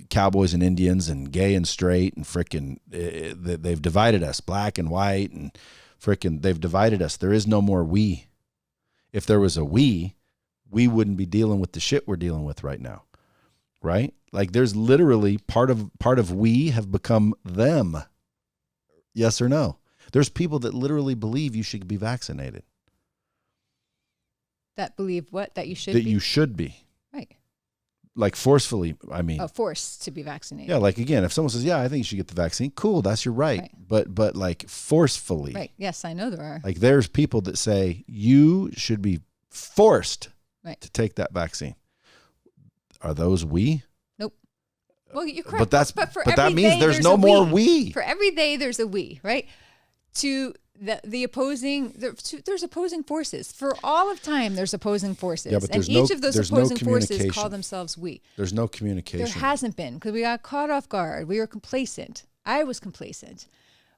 cowboys and Indians and gay and straight and frickin' they've divided us, black and white, and frickin' they've divided us. There is no more we. If there was a we wouldn't be dealing with the shit we're dealing with right now. Right? Like there's literally part of we have become them. Yes or no? There's people that literally believe you should be vaccinated. That believe what? That you should be? That you should be. Right. Like forcefully, I mean. Forced to be vaccinated. Yeah, like again, if someone says, yeah, I think you should get the vaccine, cool, that's your right. But like forcefully. Right. Yes, I know there are. Like there's people that say you should be forced to take that vaccine. Are those we? Nope. Well, you're correct. But for that every means day, there's no more we. For every day, there's a we, right? To the opposing, there's opposing forces. For all of time, there's opposing forces. Yeah, but and each of those opposing forces call themselves we. There's no communication. There hasn't been, because we got caught off guard. We were complacent. I was complacent.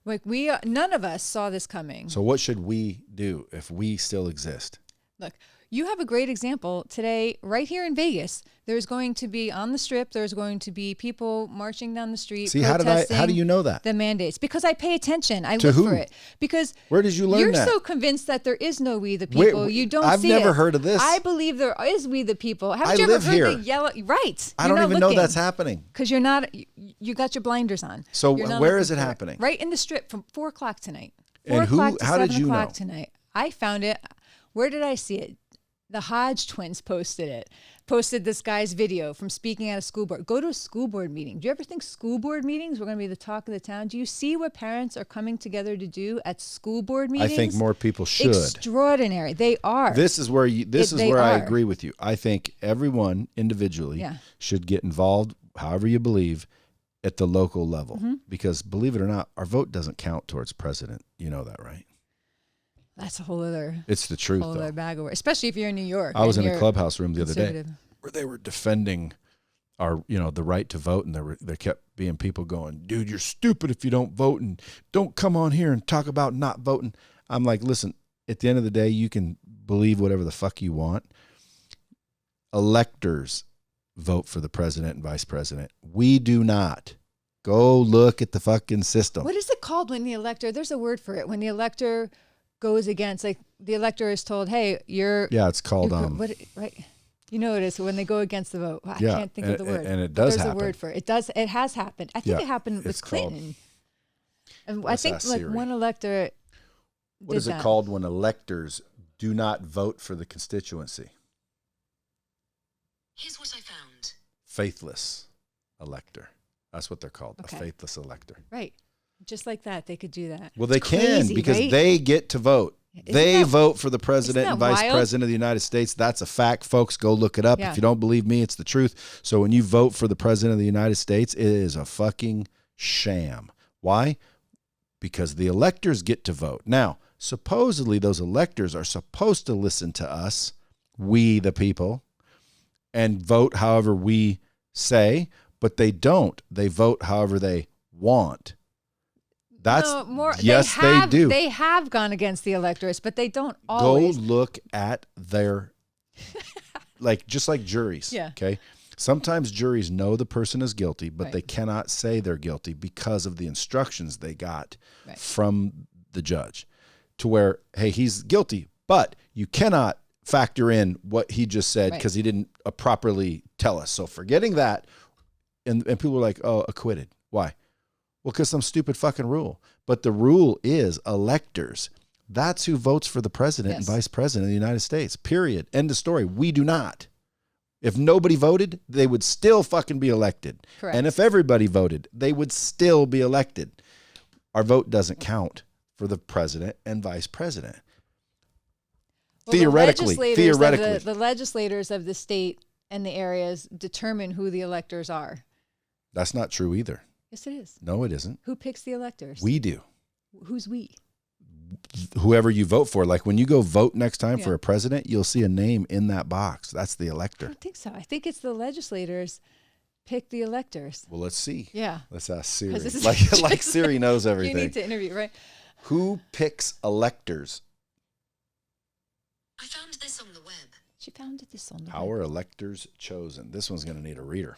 Like none of us saw this coming. So what should we do if we still exist? Look, you have a great example today, right here in Vegas. There's going to be on the Strip. There's going to be people marching down the street. See, how do you know that? The mandates? Because I pay attention. I To look who? for it. Because where did you learn you're that? so convinced that there is no we the people. You don't I've see it. never heard of this. I believe there is we the people. Haven't I you ever live heard here. the yellow? Right. I don't even know that's happening. Because you're not. You got your blinders on. So You're not where looking is it for happening? Right in the Strip from 4 o'clock tonight. And 4 o'clock to how did 7 you know? o'clock tonight. I found it. Where did I see it? The Hodge twins posted it. Posted this guy's video from speaking at a school board. Go to a school board meeting. Do you ever think school board meetings were going to be the talk of the town? Do you see what parents are coming together to do at school board meetings? I think more people should. Extraordinary. They are. This is where I are. agree with you. I think everyone individually should get involved, however you believe, at the local level. Mm-hmm. Because believe it or not, our vote doesn't count towards president. You know that, right? That's a whole other. It's the truth, whole though. other bag of work, especially if you're in New York. I was in a clubhouse room the other day conservative. where they were defending our, the right to vote, and there kept being people going, "Dude, you're stupid if you don't vote, and don't come on here and talk about not voting." I'm like, listen, at the end of the day, you can believe whatever the fuck you want. Electors vote for the president and vice president. We do not. Go look at the fucking system. What is it called when the elector? There's a word for it. When the elector goes against, like the elector is told, "Hey, you're." Yeah, it's called right. You know it is when they go against the vote. I Yeah, can't think of the word. and it does There's happen. a word for it. It does. It has happened. I think Yeah, it happened with it's called- Clinton. And I Let's think ask like Siri. one elector. What is it called when electors do not vote for the constituency? Here's what I found. Faithless elector. That's what they're called, Okay. a faithless elector. Right. Just like that, they could do that. Well, they It's can crazy, because right? they get to vote. Isn't They that- vote for the president isn't and that vice wild? president of the United States. That's a fact, folks. Go look it up. Yeah. If you don't believe me, it's the truth. So when you vote for the president of the United States, it is a fucking sham. Why? Because the electors get to vote. Now, supposedly those electors are supposed to listen to us, we the people, and vote however we say, but they don't. They vote however they want. That's No, more. yes, they do. They have gone against the electors, but they don't Go always. look at their, just like juries. Yeah. Okay. Sometimes juries know the person is guilty, but Right. they cannot say they're guilty because of the instructions they got Right. from the judge to where, hey, he's guilty, but you cannot factor in what he just said Right. because he didn't properly tell us. So forgetting that, and people are like, oh, acquitted. Why? Well, because some stupid fucking rule. But the rule is electors. That's who votes for the president and Yes. vice president of the United States. Period. End of story. We do not. If nobody voted, they would still fucking be elected. Correct. And if everybody voted, they would still be elected. Our vote doesn't count for the president and vice president. Well, Theoretically. the legislators of the state and the areas determine who the electors are. That's not true either. Yes, it is. No, it isn't. Who picks the electors? We do. Who's we? Whoever you vote for. Like when you go vote next time for Yeah. a president, you'll see a name in that box. That's the I elector. don't think so. I think it's the legislators pick the electors. Well, let's see. Yeah. Let's ask Siri. 'Cause this is Like just- Siri knows You everything. need to interview, right? Who picks electors? I found this on the web. She found this on the How web. are electors chosen? This one's going to need a reader.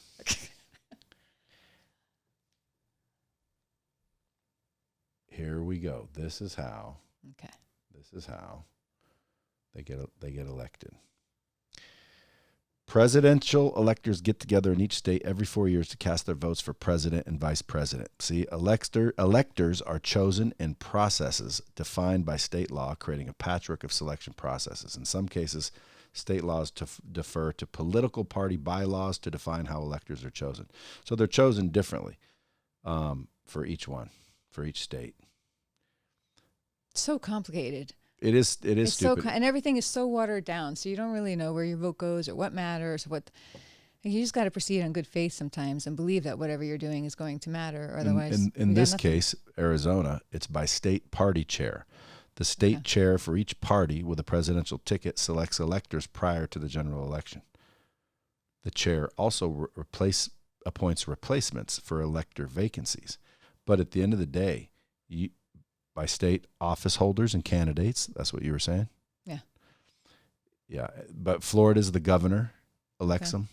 Here we go. This is how Okay. they get elected. Presidential electors get together in each state every 4 years to cast their votes for president and vice president. See, electors are chosen in processes defined by state law, creating a patchwork of selection processes. In some cases, state laws defer to political party bylaws to define how electors are chosen. So they're chosen differently for each one, for each state. So complicated. It is It's stupid. and everything is so watered down, so you don't really know where your vote goes or what matters. You just got to proceed on good faith sometimes and believe that whatever you're doing is going to matter. Or otherwise, in this case, Arizona, it's by state party chair. The state chair for each party with a presidential ticket selects electors prior to the general election. The chair also appoints replacements for elector vacancies. But at the end of the day, by state office holders and candidates, that's what you were saying? Yeah. Yeah, but Florida's the governor elects them.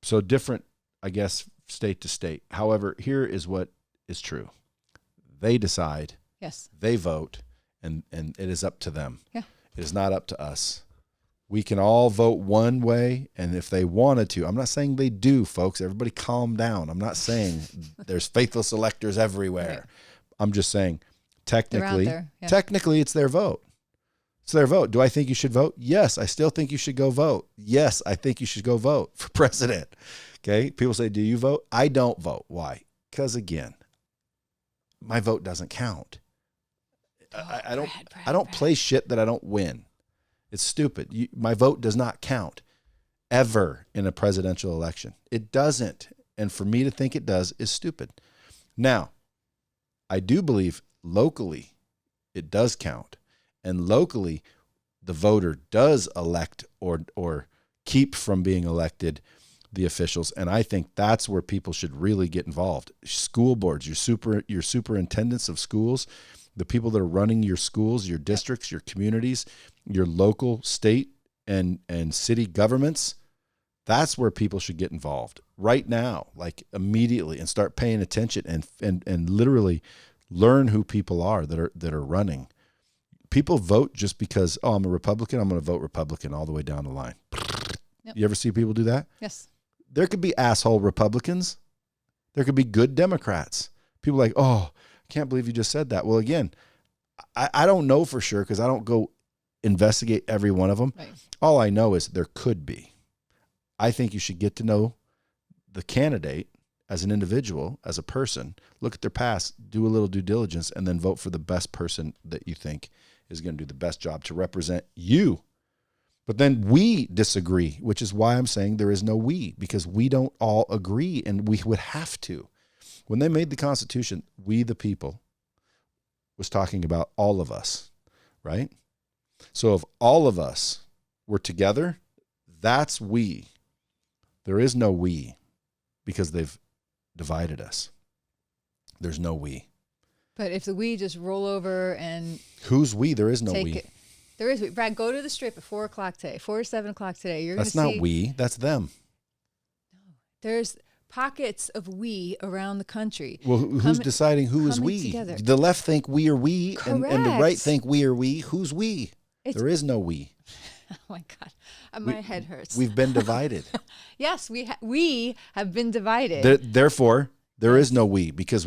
So different, I guess, state to state. However, here is what is true. They decide. Yes. They vote, and it is up to them. Yeah. It is not up to us. We can all vote one way, and if they wanted to, I'm not saying they do, folks. Everybody calm down. I'm not saying there's faithless electors everywhere. Right. I'm just saying technically, technically it's their vote. It's their vote. Do I think you should vote? Yes, I still think you should go vote. Yes, I think you should go vote for president. Okay? People say, do you vote? I don't vote. Why? Because, again, my vote doesn't count. I don't play shit that I don't win. It's stupid. My vote does not count ever in a presidential election. It doesn't. And for me to think it does is stupid. Now, I do believe locally it does count. And locally, the voter does elect or keep from being elected the officials. And I think that's where people should really get involved. School boards, your superintendents of schools, the people that are running your schools, your districts, your communities, your local, state, and city governments, that's where people should get involved right now, like immediately, and start paying attention and literally learn who people are that are running. People vote just because, I'm a Republican, I'm going to vote Republican all the way down the line. Yep. You ever see people do that? Yes. There could be asshole Republicans. There could be good Democrats. People are like, I can't believe you just said that. Well, again, I don't know for sure because I don't go investigate every one of them. Right. All I know is there could be. I think you should get to know the candidate as an individual, as a person, look at their past, do a little due diligence, and then vote for the best person that you think is going to do the best job to represent you. But then we disagree, which is why I'm saying there is no we, because we don't all agree, and we would have to. When they made the Constitution, we the people was talking about all of us, right? So if all of us were together, that's we. There is no we, because they've divided us. There's no we. But if the we just roll over and... Who's we? There is no we. There is we. Brad, go to the strip at 4 o'clock today, 4 to 7 o'clock today. You're going to see... That's not we. That's them. No. There's pockets of we around the country. Well, who's deciding who is we? Together. The left think we are we, and the right think we are we. Who's we? There is no we. Oh, my God. My head hurts. We've been divided. Yes, we have been divided. Therefore, there is no we, because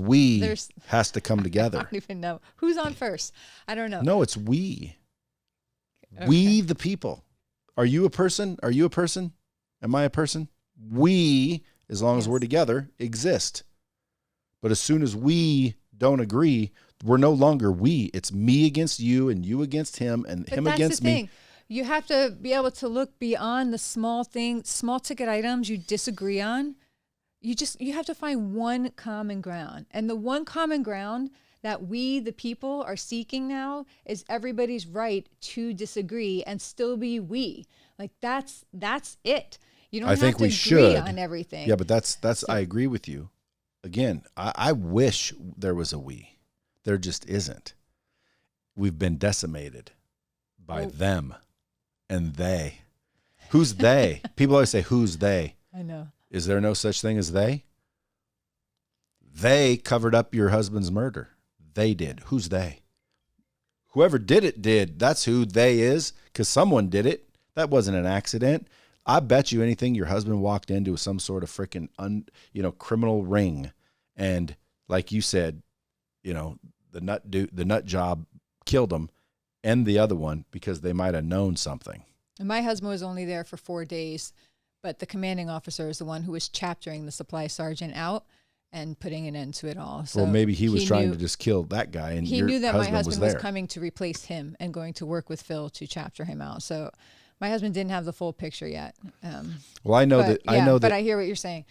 has to come together. I don't even know. Who's on first? I don't know. No, it's we. Okay. We, the people. Are you a person? Are you a person? Am I a person? We, as long as we're together, exist. But as soon as we don't agree, we're no longer we. It's me against you and you against him and him against me. Thing. You have to be able to look beyond the small ticket items you disagree on. You have to find one common ground. And the one common ground that we, the people, are seeking now is everybody's right to disagree and still be we. Like that's it. You don't have to agree on everything. Yeah, but that's I agree with you. Again, I wish there was a we. There just isn't. We've been decimated by them. And they. Who's they? People always say, who's they? I know. Is there no such thing as they? They covered up your husband's murder. They did. Who's they? Whoever did it did. That's who they is, because someone did it. That wasn't an accident. I bet you anything your husband walked into some sort of freaking criminal ring, and like you said, the nut job killed him. And the other one, because they might have known something. And my husband was only there for 4 days, but the commanding officer is the one who was chaptering the supply sergeant out and putting an end to it all. So well, maybe he was trying to just kill that guy, and he knew that my husband was there. coming to replace him and going to work with Phil to chapter him out. So My husband didn't have the full picture yet. Well, I know but, that. I know that. But I hear what you're saying.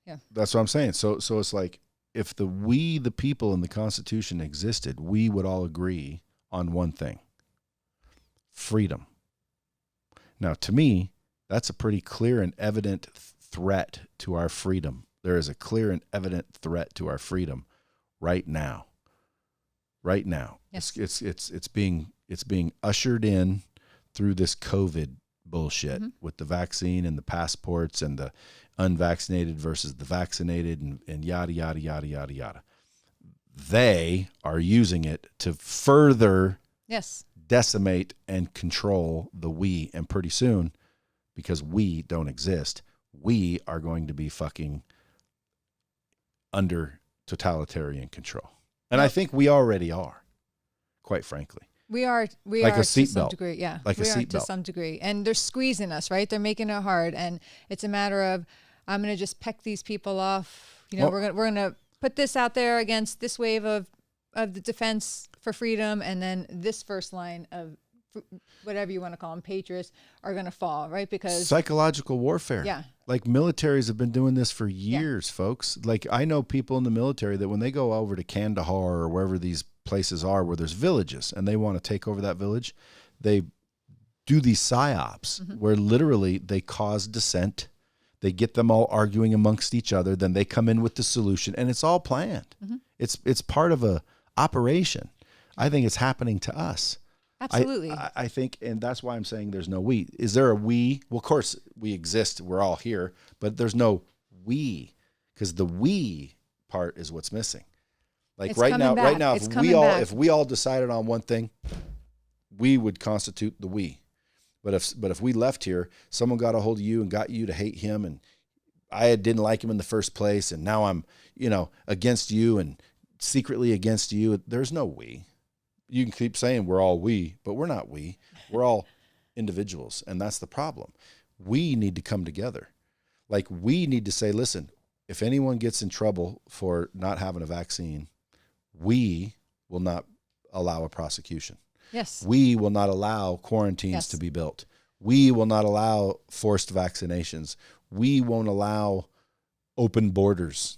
Yeah. That's what I'm saying. So it's like if the people in the Constitution existed, we would all agree on one thing: freedom. Now, to me, that's a pretty clear and evident threat to our freedom. There is a clear and evident threat to our freedom right now. Right now, yes. it's being ushered in through this COVID bullshit with the vaccine and the passports and the unvaccinated versus the vaccinated and yada, yada, yada, yada, yada. They are using it to further decimate and control the we. And pretty soon, because we don't exist, we are going to be fucking under totalitarian control. And I think we already are, quite frankly. We are like a to some seatbelt. degree, yeah. Like we a are seatbelt. to some degree. And they're squeezing us, right? They're making it hard. And it's a matter of, I'm going to just peck these people off. You know, we're going to put this out there against this wave of the defense for freedom. And then this first line of whatever you want to call them, patriots, are going to fall, right? Because psychological warfare. Yeah. Like militaries have been doing this for years, folks. Like I know people in the military that when they go over to Kandahar or wherever these places are where there's villages and they want to take over that village, they do these psyops where literally they cause dissent. They get them all arguing amongst each other. Then they come in with the solution and it's all planned. It's part of a operation. I think it's happening to us. Absolutely. I think, and that's why I'm saying there's no we. Is there a we? Well, of course we exist. We're all here, but there's no we because the we part is what's missing. Like it's right now, it's if we all decided on one thing, we would constitute the we. But if we left here, someone got a hold of you and got you to hate him, and I didn't like him in the first place, and now I'm, against you and secretly against you. There's no we. You can keep saying we're all we, but we're not we. We're all individuals, and that's the problem. We need to come together. Like we need to say, listen, if anyone gets in trouble for not having a vaccine, we will not allow a prosecution. Yes. We will not allow quarantines to be built. We will not allow forced vaccinations. We won't allow open borders.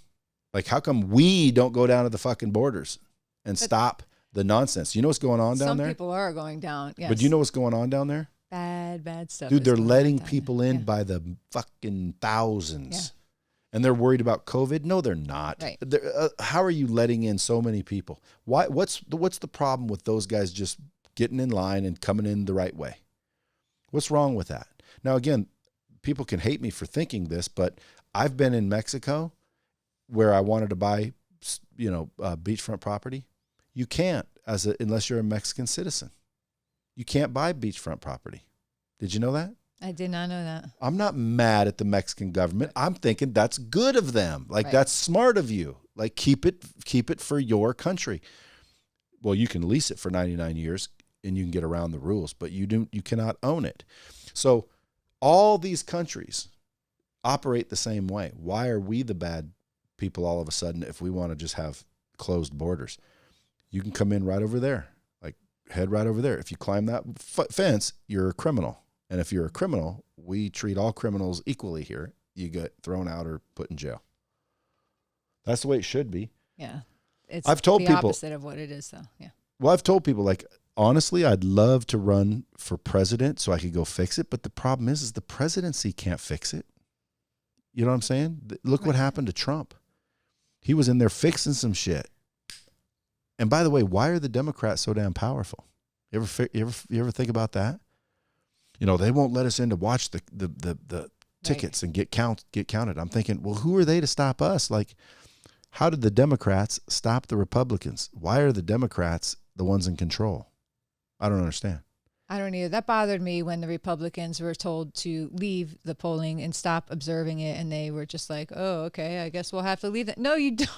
Like how come we don't go down to the fucking borders and stop the nonsense? You know what's going on down there? Some people are going down, yes. But do you know what's going on down there? Bad stuff. Dude, they're letting people in by the fucking thousands. Yeah. And they're worried about COVID? No, they're not. Right. How are you letting in so many people? Why? What's the problem with those guys just getting in line and coming in the right way? What's wrong with that? Now, again, people can hate me for thinking this, but I've been in Mexico where I wanted to buy, beachfront property. You can't unless you're a Mexican citizen. You can't buy beachfront property. Did you know that? I did not know that. I'm not mad at the Mexican government. I'm thinking that's good of them. Like that's smart of you. Like keep it for your country. Well, you can lease it for 99 years and you can get around the rules, but you cannot own it. So all these countries operate the same way. Why are we the bad people all of a sudden if we want to just have closed borders? You can come in right over there, like head right over there. If you climb that fence, you're a criminal. And if you're a criminal, we treat all criminals equally here. You get thrown out or put in jail. That's the way it should be. Yeah. It's I've told the people, opposite of what it is, though. Yeah. Well, I've told people, like, honestly, I'd love to run for president so I could go fix it. But the problem is the presidency can't fix it. You know what I'm saying? Look what happened to Trump. He was in there fixing some shit. And by the way, why are the Democrats so damn powerful? You ever think about that? They won't let us in to watch the tickets and get counted. I'm thinking, well, who are they to stop us? Like, how did the Democrats stop the Republicans? Why are the Democrats the ones in control? I don't understand. I don't either. That bothered me when the Republicans were told to leave the polling and stop observing it, and they were just like, "Oh, okay, I guess we'll have to leave." No, you don't.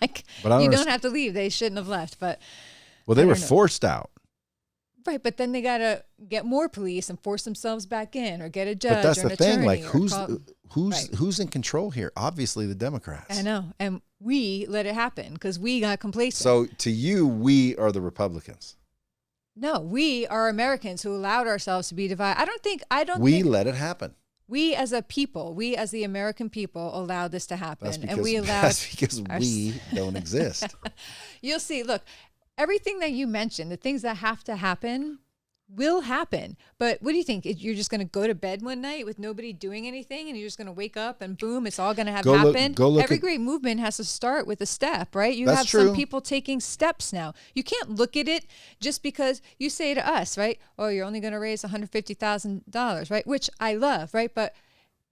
You don't have to leave. They shouldn't have left. But they were forced out. Right, but then they got to get more police and force themselves back in, or get a judge. But that's or the an thing. attorney, Like, who's in control here? Obviously, the Democrats. I know, and we let it happen because we got complacent. So, to you, we are the Republicans. No, we are Americans who allowed ourselves to be divided. I don't We think let it happen. we as a people, we as the American people allowed this to happen. That's because, and we allowed that's because we don't exist. You'll see, look, everything that you mentioned, the things that have to happen will happen. But what do you think? You're just going to go to bed one night with nobody doing anything and you're just going to wake up and boom, it's all going to have happened? Every great movement has to start with a step, right? You have some people taking steps now. You can't look at it just because you say to us, right? Oh, you're only going to raise $150,000, right? Which I love, right? But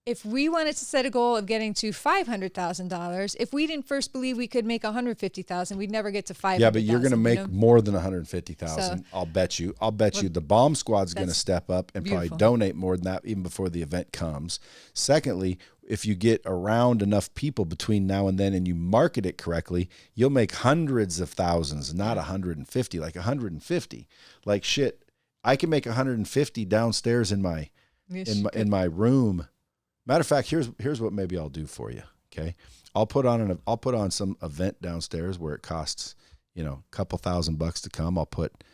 if we wanted to set a goal of getting to $500,000, if we didn't first believe we could make $150,000, we'd never get to $500,000. Yeah, but you're going to make more than $150,000. So, I'll bet you. The bomb squad's going to step up and probably donate more than that even before the event comes. Secondly, if you get around enough people between now and then and you market it correctly, you'll make hundreds of thousands, not 150, like 150. Like shit, I can make 150 downstairs in my room. Matter of fact, here's what maybe I'll do for you. Okay, I'll put on some event downstairs where it costs, a couple $1,000 to come. I'll put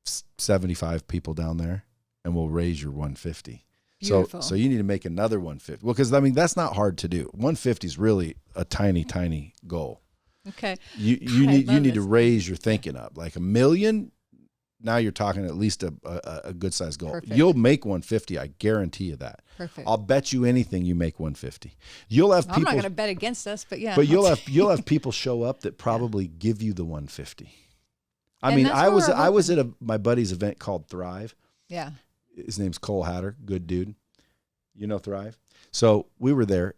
75 people down there, and we'll raise your 150. Beautiful. So you need to make another 150. Well, because that's not hard to do. 150 is really a tiny goal. Okay. You need to raise your thinking up. Like $1 million. Now you're talking at least a good sized goal. Perfect. You'll make 150. I guarantee you that. Perfect. I'll bet you anything you make 150. You'll have people. I'm not going to bet against us, but yeah. But you'll have people show up that probably give you the 150. I mean, I was at my buddy's event called Thrive. Yeah. His name's Cole Hatter. Good dude. You know Thrive. So we were there.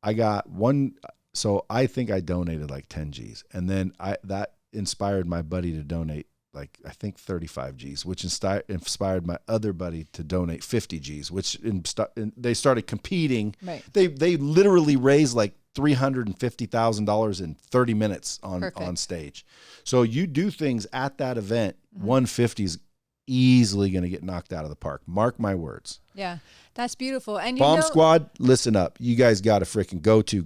I got one. So I think I donated like 10 G's, and then that inspired my buddy to donate. Like I think 35 G's, which inspired my other buddy to donate 50 G's, which they started competing. Right. They literally raised like $350,000 in 30 minutes on stage. So you do things at that event, 150 is easily going to get knocked out of the park. Mark my words. Yeah, that's beautiful. And Bomb Squad, listen up. You guys got to freaking go to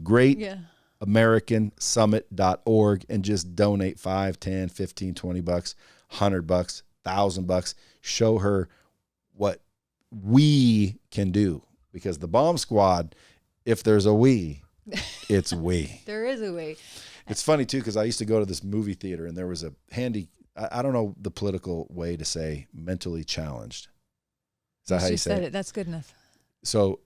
AmericanSummit.org and just donate $5, $10, $15, $20, $100, $1,000. Show her what we can do, because the Bomb Squad, if there's a we, it's we. There is a we. It's funny too, because I used to go to this movie theater and there was a handy, I don't know the political way to say mentally challenged. Is that how you say it? That's good enough. So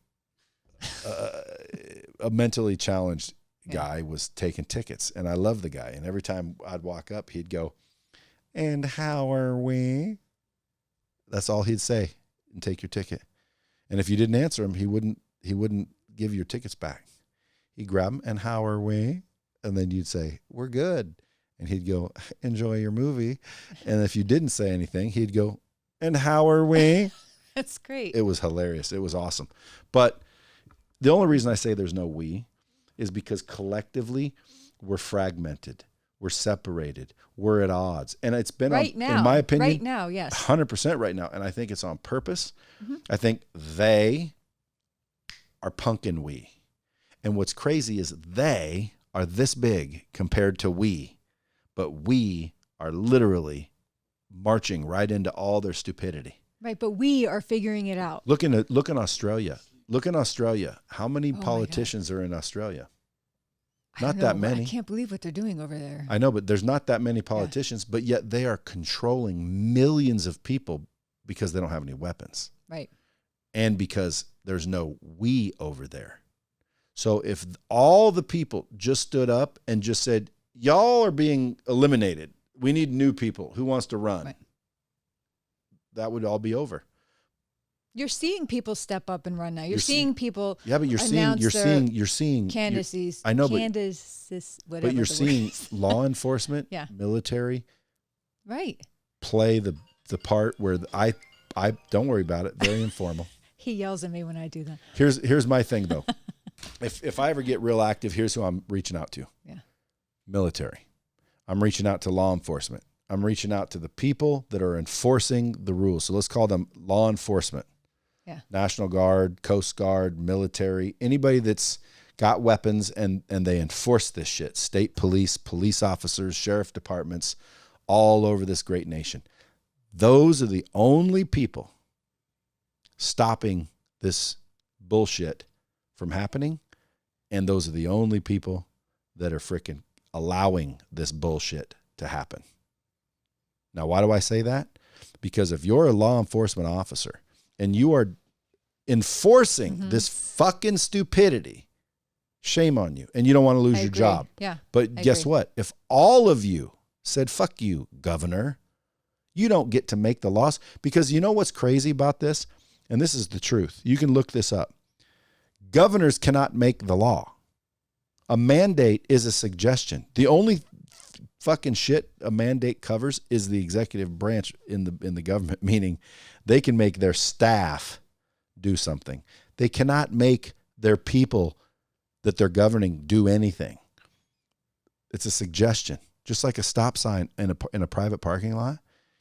a mentally challenged guy was taking tickets, and I love the guy. And every time I'd walk up, he'd go, "And how are we?" That's all he'd say, and take your ticket. And if you didn't answer him, he wouldn't give your tickets back. He'd grab them, "And how are we?" And then you'd say, "We're good." And he'd go, "Enjoy your movie." And if you didn't say anything, he'd go, "And how are we?" That's great. It was hilarious. It was awesome. But the only reason I say there's no we is because collectively we're fragmented, we're separated, we're at odds. And it's been, in my opinion, right now, yes. 100% right now. And I think it's on purpose. Mm-hmm. I think they are punking we. And what's crazy is they are this big compared to we, but we are literally marching right into all their stupidity. Right, but we are figuring it out. Look in Australia. Look in Australia. How many politicians are in Australia? Not that many. I can't believe what they're doing over there. I know, but there's not that many politicians, but yet they are controlling millions of people because they don't have any weapons. Right. And because there's no we over there. So if all the people just stood up and just said, "Y'all are being eliminated. We need new people. Who wants to run?" Right. That would all be over. You're seeing people step up and run now. You're seeing people. Yeah, but you're seeing candidacies. I know, whatever. But you're seeing law enforcement, military, right, play the part where I don't worry about it. Very informal. He yells at me when I do that. Here's my thing though. If I ever get real active, here's who I'm reaching out to. Yeah. Military. I'm reaching out to law enforcement. I'm reaching out to the people that are enforcing the rules. So let's call them law enforcement. Yeah. National Guard, Coast Guard, military, anybody that's got weapons and they enforce this shit. State police, police officers, sheriff departments, all over this great nation. Those are the only people stopping this bullshit from happening. And those are the only people that are freaking allowing this bullshit to happen. Now, why do I say that? Because if you're a law enforcement officer and you are enforcing this fucking stupidity, shame on you. And you don't want to lose your job. Yeah. But guess what? If all of you said, fuck you, governor, you don't get to make the laws. Because you know what's crazy about this? And this is the truth. You can look this up. Governors cannot make the law. A mandate is a suggestion. The only fucking shit a mandate covers is the executive branch in the government, meaning they can make their staff do something. They cannot make their people that they're governing do anything. It's a suggestion, just like a stop sign in a private parking lot.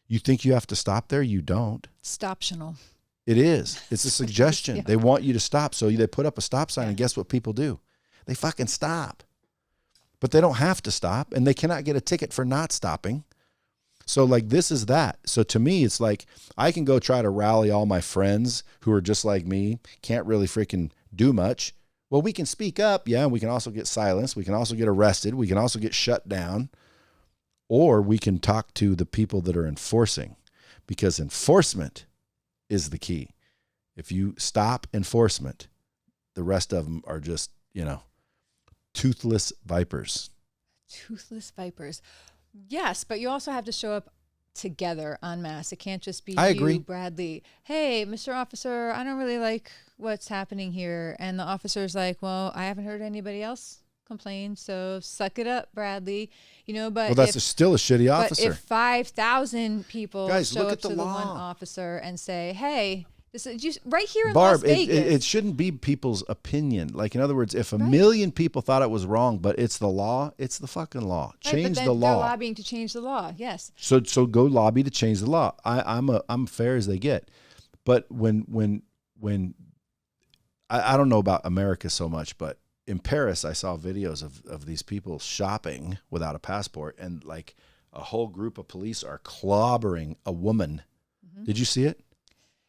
You think you have to stop there? You don't. It's optional. It is. It's a suggestion. Yeah. They want you to stop, so they put up a stop sign, and guess what people do? They fucking stop. But they don't have to stop, and they cannot get a ticket for not stopping. So, like, this is that. So, to me, it's like I can go try to rally all my friends who are just like me, can't really freaking do much. Well, we can speak up, yeah, and we can also get silenced. We can also get arrested. We can also get shut down. Or we can talk to the people that are enforcing, because enforcement is the key. If you stop enforcement, the rest of them are just, toothless vipers. Toothless vipers. Yes, but you also have to show up together en masse. It can't just be I you, agree. Bradley. Hey, Mr. Officer, I don't really like what's happening here. And the officer's like, well, I haven't heard anybody else complain, so suck it up, Bradley. But Well, that's still a shitty officer. But if 5,000 people Guys, show look up at the to the law. one officer and say, hey, this is just right here in Barb, Las Vegas. it shouldn't be people's opinion. Like, in other words, if a million people thought it was wrong, but it's the law, it's the fucking law. Change the law. They're lobbying to change the law. Yes. So go lobby to change the law. I'm fair as they get. But when I don't know about America so much, but in Paris, I saw videos of these people shopping without a passport, and like a whole group of police are clobbering a woman. Mm-hmm. Did you see it?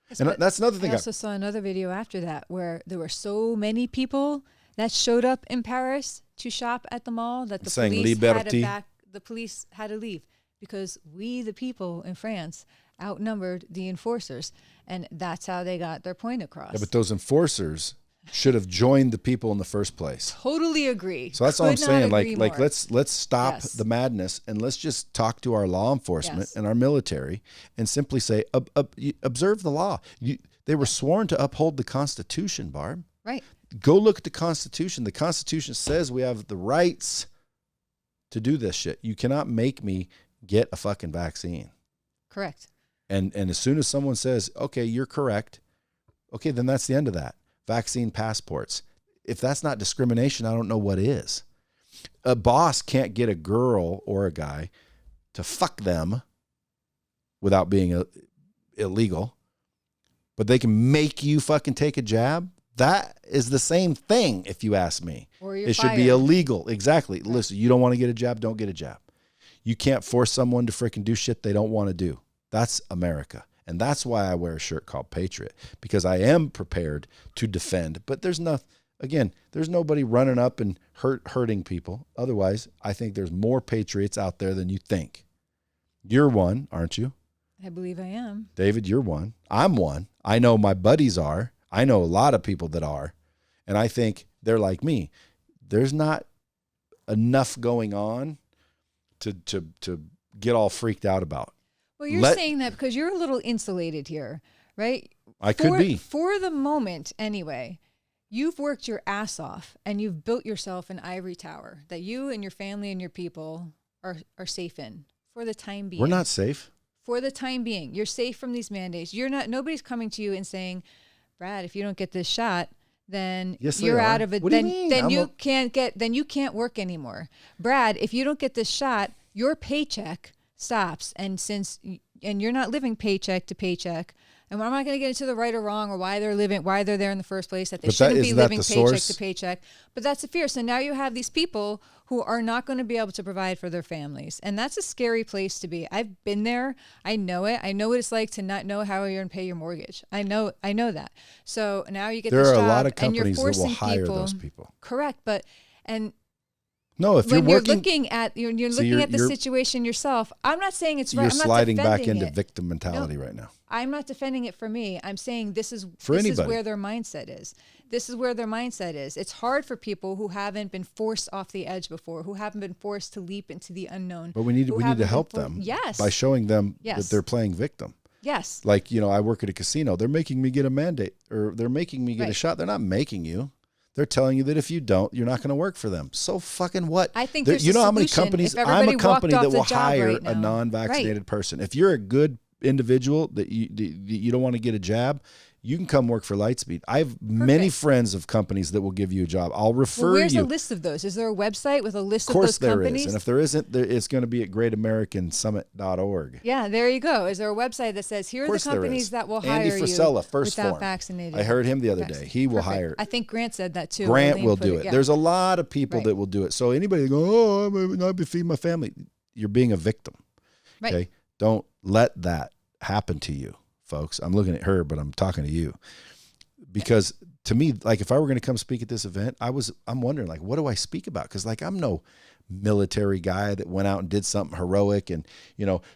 Yes, and that's another thing. I also saw another video after that where there were so many people that showed up in Paris to shop at the mall that the police had to leave because we, the people in France, outnumbered the enforcers, and that's how they got their point across. Yeah, but those enforcers should have joined the people in the first place. Totally agree. So that's all I'm saying. Like let's stop Yes. the madness, and let's just talk to our law enforcement and our military and simply say, observe the law. They were sworn to uphold the Constitution, Barb. Right. Go look at the Constitution. The Constitution says we have the rights to do this shit. You cannot make me get a fucking vaccine. Correct. And as soon as someone says, okay, you're correct, okay, then that's the end of that. Vaccine passports. If that's not discrimination, I don't know what is. A boss can't get a girl or a guy to fuck them without being illegal, but they can make you fucking take a jab. That is the same thing, if you ask me. Or you're it should be fired. illegal. Exactly. Right. Listen, you don't want to get a jab, don't get a jab. You can't force someone to freaking do shit they don't want to do. That's America. And that's why I wear a shirt called Patriot, because I am prepared to defend. But there's nobody running up and hurting people. Otherwise, I think there's more patriots out there than you think. You're one, aren't you? I believe I am. David, you're one. I'm one. I know my buddies are. I know a lot of people that are. And I think they're like me. There's not enough going on to get all freaked out about. Well, you're saying that because you're a little insulated here, right? I could be. For the moment, anyway, you've worked your ass off and you've built yourself an ivory tower that you and your family and your people are safe in for the time being. We're not safe. For the time being. You're safe from these mandates. Nobody's coming to you and saying, Brad, if you don't get this shot, then you're out of it. What do you mean? Then you can't work anymore. Brad, if you don't get this shot, your paycheck stops, and you're not living paycheck to paycheck, And I'm not going to get into the right or wrong or why they're there in the first place, that they But shouldn't be isn't that living the paycheck source? to paycheck. But that's the fear. So now you have these people who are not going to be able to provide for their families. And that's a scary place to be. I've been there. I know it. I know what it's like to not know how you're going to pay your mortgage. I know that. So now you get There this are job a lot of and you're companies that will forcing hire people. those people. Correct. But, and No, if you're when you're working, looking at you're So looking you're- at the you're- situation yourself, I'm not saying it's right. you're I'm not sliding back defending into it. victim mentality right now. I'm not defending it for me. I'm saying this is anybody. where their mindset is. This is where their mindset is. It's hard for people who haven't been forced off the edge before, who haven't been forced to leap into the unknown. But we need to help them by showing them that Yes. they're playing victim. Yes. Like, I work at a casino. They're making me get a mandate, or they're making me get a Right. shot. They're not making you. They're telling you that if you don't, you're not going to work for them. So fucking what? I think There- there's you a know how many solution companies? if I'm everybody a company walked that off the will job hire right a now. non-vaccinated person. If you're a good individual that you don't want to get a jab, you can come work for Lightspeed. I have many friends of companies that will give you a job. I'll refer Well, where's you. a list of those? Is there a website with a list Of of course those there companies? is. And if there isn't, it's going to be at greatamericansummit.org. Yeah, there you go. Is there a website that says here are the course there companies is. that will Andy hire Frisella, you First without Form. vaccinated? I heard him the other Yes. day. He will Perfect. hire. I think Grant said that too. Grant Arlene will put do it. yeah. There's a lot of people Right. that will do it. So anybody that go, oh, I'm be feeding my family. You're being a victim. Right. Okay. Don't let that happen to you, folks. I'm looking at her, but I'm talking to you. Because to me, like if I were going to come speak at this event, I'm wondering like, what do I speak about? Because like I'm no military guy that went out and did something heroic and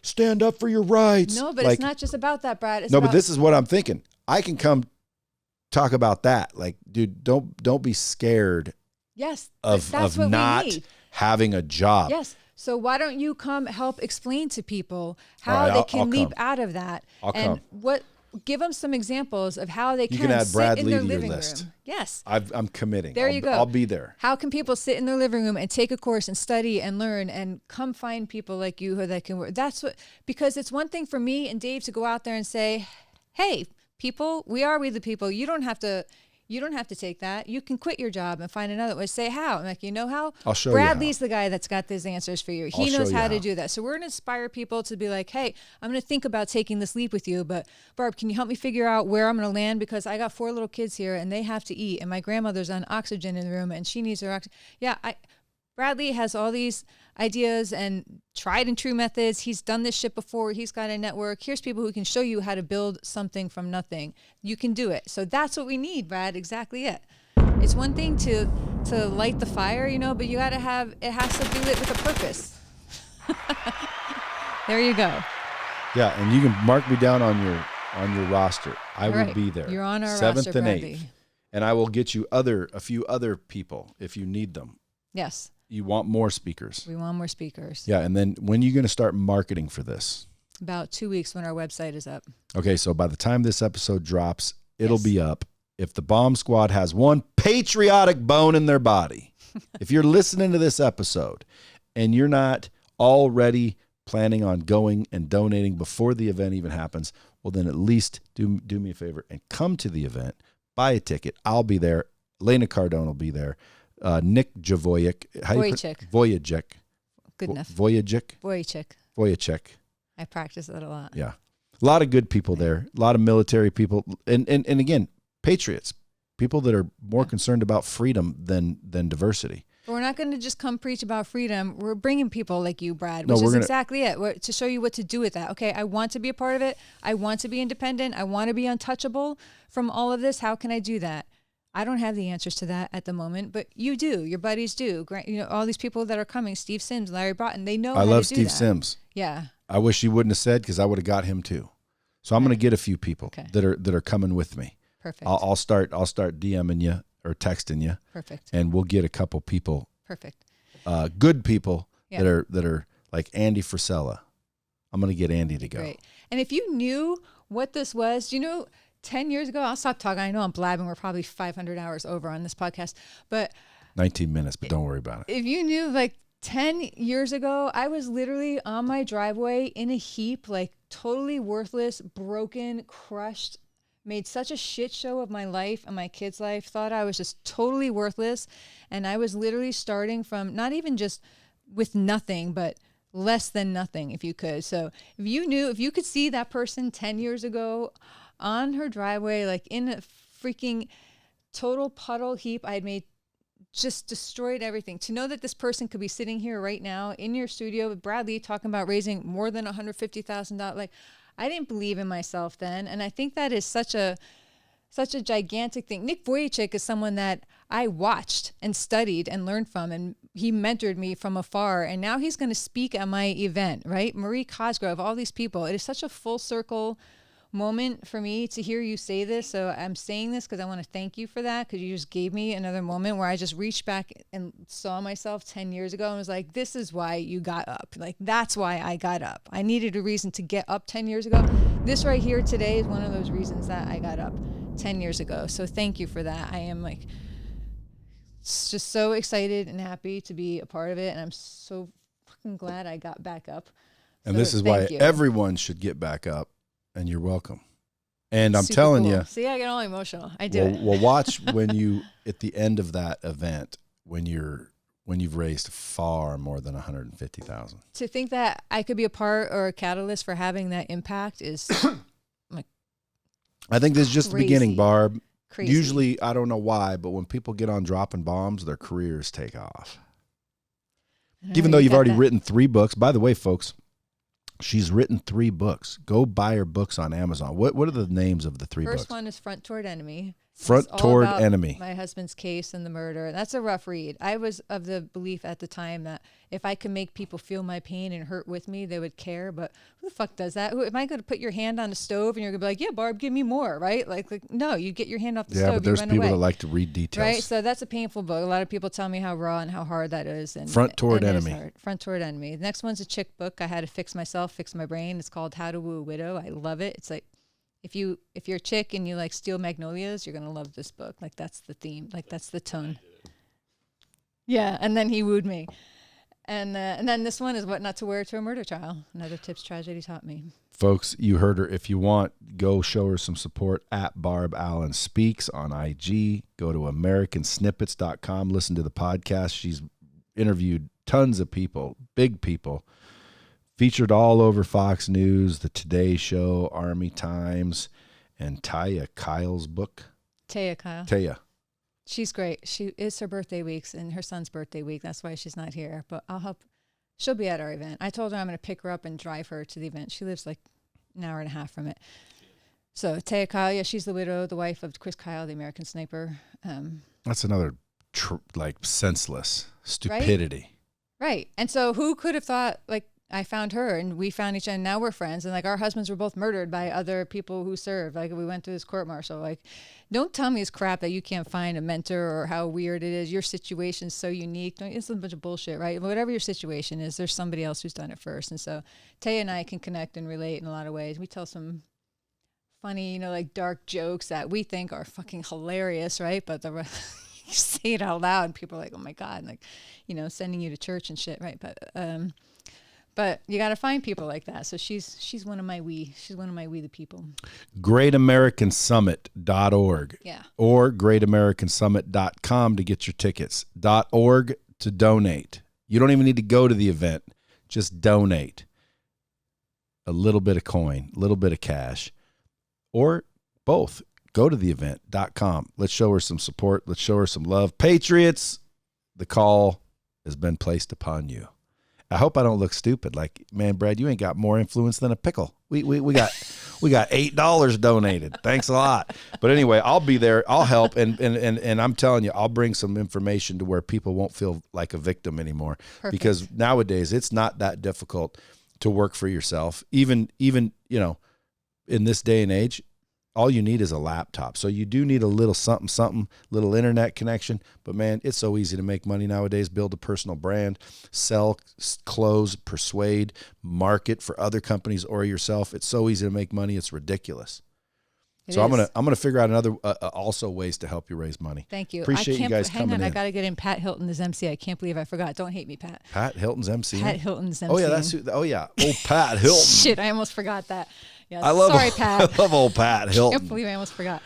stand up for your rights. No, but like, it's not just about that, Brad. It's no, about, but this is what I'm thinking. I can come talk about that. Like, dude, don't be scared yes, of that's what not we need. having a job. Yes. So why don't you come help explain to people how All right, they I'll can leap come. out of that I'll and come. give them some examples of how they You can add sit Brad in Lee their to your living list. room. Yes. I'm committing. There you go. I'll be there. How can people sit in their living room and take a course and study and learn and come find people like you who that can work? Because it's one thing for me and Dave to go out there and say, hey, people, we the people. You don't have to take that. You can quit your job and find another way. Say how. I'm like, you know how? I'll show you how. Bradley's the guy that's got these answers for you. He I'll knows show you how to how. do that. So we're going to inspire people to be like, hey, I'm going to think about taking this leap with you. But Barb, can you help me figure out where I'm going to land? Because I got 4 little kids here and they have to eat. And my grandmother's on oxygen in the room and she needs her oxygen. Yeah, Bradley has all these ideas and tried and true methods. He's done this shit before. He's got a network. Here's people who can show you how to build something from nothing. You can do it. So that's what we need, Brad. Exactly it. It's one thing to light the fire, but it has to be lit with a purpose. There you go. Yeah, and you can mark me down on your roster. I All will right. be there. You're on our 7th roster, and Bradley. 8th. And I will get you a few other people if you need them. Yes. You want more speakers. We want more speakers. Yeah, and then when are you going to start marketing for this? About 2 weeks when our website is up. Okay, so by the time this episode drops, it'll Yes. be up. If the Bomb Squad has one patriotic bone in their body, if you're listening to this episode and you're not already planning on going and donating before the event even happens, well, then at least do me a favor and come to the event, buy a ticket. I'll be there. Lena Cardone will be there. Nick Javoyek. Voyajek. Good enough. Voyajek. I practice that a lot. Yeah. A lot of good people there. A lot of military people. And again, patriots. People that are more concerned about freedom than diversity. But we're not going to just come preach about freedom. We're bringing people like you, Brad, No, which is we're gonna- exactly it. To show you what to do with that. Okay, I want to be a part of it. I want to be independent. I want to be untouchable from all of this. How can I do that? I don't have the answers to that at the moment, but you do. Your buddies do. All these people that are coming, Steve Sims, Larry Broughton, they know how to do that. I love Steve Sims. Yeah. I wish he wouldn't have said, because I would have got him too. So I'm going to get a few people Okay. that are coming with me. Perfect. I'll start DMing you or texting you. Perfect. And we'll get a couple people, Perfect. good people Yeah. that are like Andy Frisella. I'm going to get Andy to go. Great. And if you knew what this was, 10 years ago, I'll stop talking. I know I'm blabbing. We're probably 500 hours over on this podcast. But 19 minutes, but don't worry about it. if you knew, like 10 years ago, I was literally on my driveway in a heap, like totally worthless, broken, crushed, made such a shit show of my life and my kids' life, thought I was just totally worthless. And I was literally starting from not even just with nothing, but less than nothing, if you could. So if you could see that person 10 years ago, on her driveway, like in a freaking total puddle heap. I had made just destroyed everything. To know that this person could be sitting here right now in your studio with Bradley talking about raising more than $150,000. Like, I didn't believe in myself then. And I think that is such a gigantic thing. Nick Vujicic is someone that I watched and studied and learned from, and he mentored me from afar. And now he's going to speak at my event, right? Marie Cosgrove, all these people. It is such a full circle moment for me to hear you say this. So I'm saying this because I want to thank you for that, because you just gave me another moment where I just reached back and saw myself 10 years ago and was like, this is why you got up. Like, that's why I got up. I needed a reason to get up 10 years ago. This right here today is one of those reasons that I got up 10 years ago. So thank you for that. I am like just so excited and happy to be a part of it. And I'm so fucking glad I got back up. And So this is why you. everyone should get back up, and you're welcome. And I'm Super telling cool. you. See, I get all emotional. I do it. Well, watch when you, at the end of that event, when you've raised far more than 150,000. To think that I could be a part or a catalyst for having that impact is like I think this is just the beginning, Barb. crazy. Usually, I don't know why, but when people get on dropping bombs, their careers take off. Even though you've already written 3 books. By the way, folks, she's written 3 books. Go buy her books on Amazon. What are the names of the 3 books? First one is Front Toward Enemy. Front It's all Toward about Enemy. My husband's case and the murder. That's a rough read. I was of the belief at the time that if I could make people feel my pain and hurt with me, they would care. But who the fuck does that? Am I going to put your hand on the stove and you're going to be like, yeah, Barb, give me more, right? Like no, you get your hand off the stove. Yeah, but there's you run people away. that like to read details. Right, so that's a painful book. A lot of people tell me how raw and how hard that is. And Front Toward and it is Enemy. hard. Front Toward Enemy. The next one's a chick book. I had to fix myself, fix my brain. It's called How to Woo a Widow. I love it. It's like if you're a chick and you like steel magnolias, you're gonna love this book. Like that's the theme. Like that's the tone. Yeah, and then he wooed me. And then this one is What Not to Wear to a Murder Trial. Another tips tragedy taught me. Folks, you heard her. If you want, go show her some support at Barb Allen Speaks on IG. Go to AmericanSnippets.com. Listen to the podcast. She's interviewed tons of people, big people, featured all over Fox News, The Today Show, Army Times, and Taya Kyle's book. Taya Kyle. Taya. She's great. It's her birthday weeks and her son's birthday week. That's why she's not here. But I'll help. She'll be at our event. I told her I'm going to pick her up and drive her to the event. She lives like an hour and a half from it. So Taya Kyle, yeah, she's the widow, the wife of Chris Kyle, the American sniper. That's another senseless stupidity. Right. And so who could have thought, like, I found her and we found each other and now we're friends. And like our husbands were both murdered by other people who served. Like we went through this court martial. Like, don't tell me it's crap that you can't find a mentor or how weird it is. Your situation's so unique. It's a bunch of bullshit, right? Whatever your situation is, there's somebody else who's done it first. And so Taya and I can connect and relate in a lot of ways. We tell some funny, like dark jokes that we think are fucking hilarious, right? But you say it out loud and people are like, oh my God, and like, sending you to church and shit, right? But you got to find people like that. So she's one of my She's one of my the people. GreatAmericanSummit.org. Yeah. Or GreatAmericanSummit.com to get your tickets. .org to donate. You don't even need to go to the event. Just donate. A little bit of coin, a little bit of cash. Or both. Go to the event.com. Let's show her some support. Let's show her some love. Patriots, the call has been placed upon you. I hope I don't look stupid. Like, man, Brad, you ain't got more influence than a pickle. We got $8 donated. Thanks a lot. But anyway, I'll be there. I'll help, and I'm telling you, I'll bring some information to where people won't feel like a victim anymore. Perfect. Because nowadays it's not that difficult to work for yourself. Even in this day and age, all you need is a laptop. So you do need a little something, little internet connection. But, man, it's so easy to make money nowadays, build a personal brand, sell, close, persuade, market for other companies or yourself. It's so easy to make money. It's ridiculous. I'm gonna figure out another also ways to help you raise money. Thank you. Appreciate you guys coming in. I got to get in Pat Hilton as MC. I can't believe I forgot. Don't hate me, Pat. Pat Hilton's MC. Pat Hilton's MC. Oh, yeah, Pat Hilton. Shit, I almost forgot that. Yeah, Sorry, Pat. I love old Pat Hilton. I can't believe I almost forgot.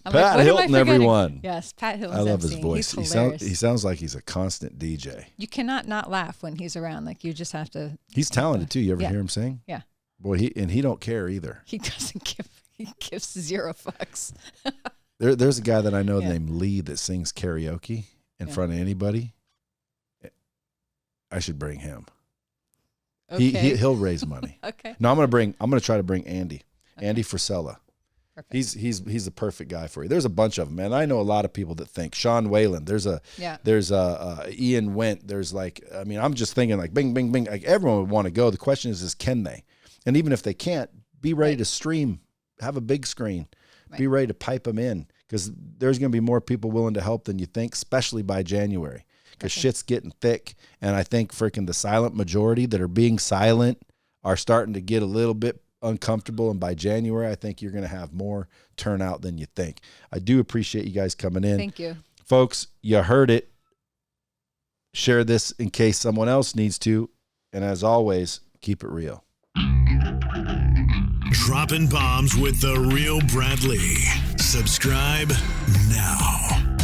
Pat Hilton, everyone. Yes, Pat Hilton's I love MC. his voice. He sounds like he's a constant DJ. You cannot not laugh when he's around. Like you just have to. He's talented too. You ever hear him sing? Yeah. Boy, he don't care either. He doesn't give. He gives 0 fucks. There's a guy that I know Yeah. named Lee that sings karaoke in front of anybody. I should bring him. Okay. He'll raise money. Okay. No, I'm gonna try to bring Andy. Okay. Andy Frisella. Perfect. He's the perfect guy for you. There's a bunch of them, man. I know a lot of people that think Sean Whalen. There's Ian Went. There's I'm just thinking like bing, bing, bing. Like everyone would want to go. The question is can they? And even if they can't, be ready to stream, have a big screen, be ready to pipe them in, because there's going to be more people willing to help than you think, especially by January, because shit's getting thick. And I think freaking the silent majority that are being silent are starting to get a little bit uncomfortable. And by January, I think you're going to have more turnout than you think. I do appreciate you guys coming in. Thank you. Folks, you heard it. Share this in case someone else needs to. And as always, keep it real. Dropping bombs with the real Bradley. Subscribe now.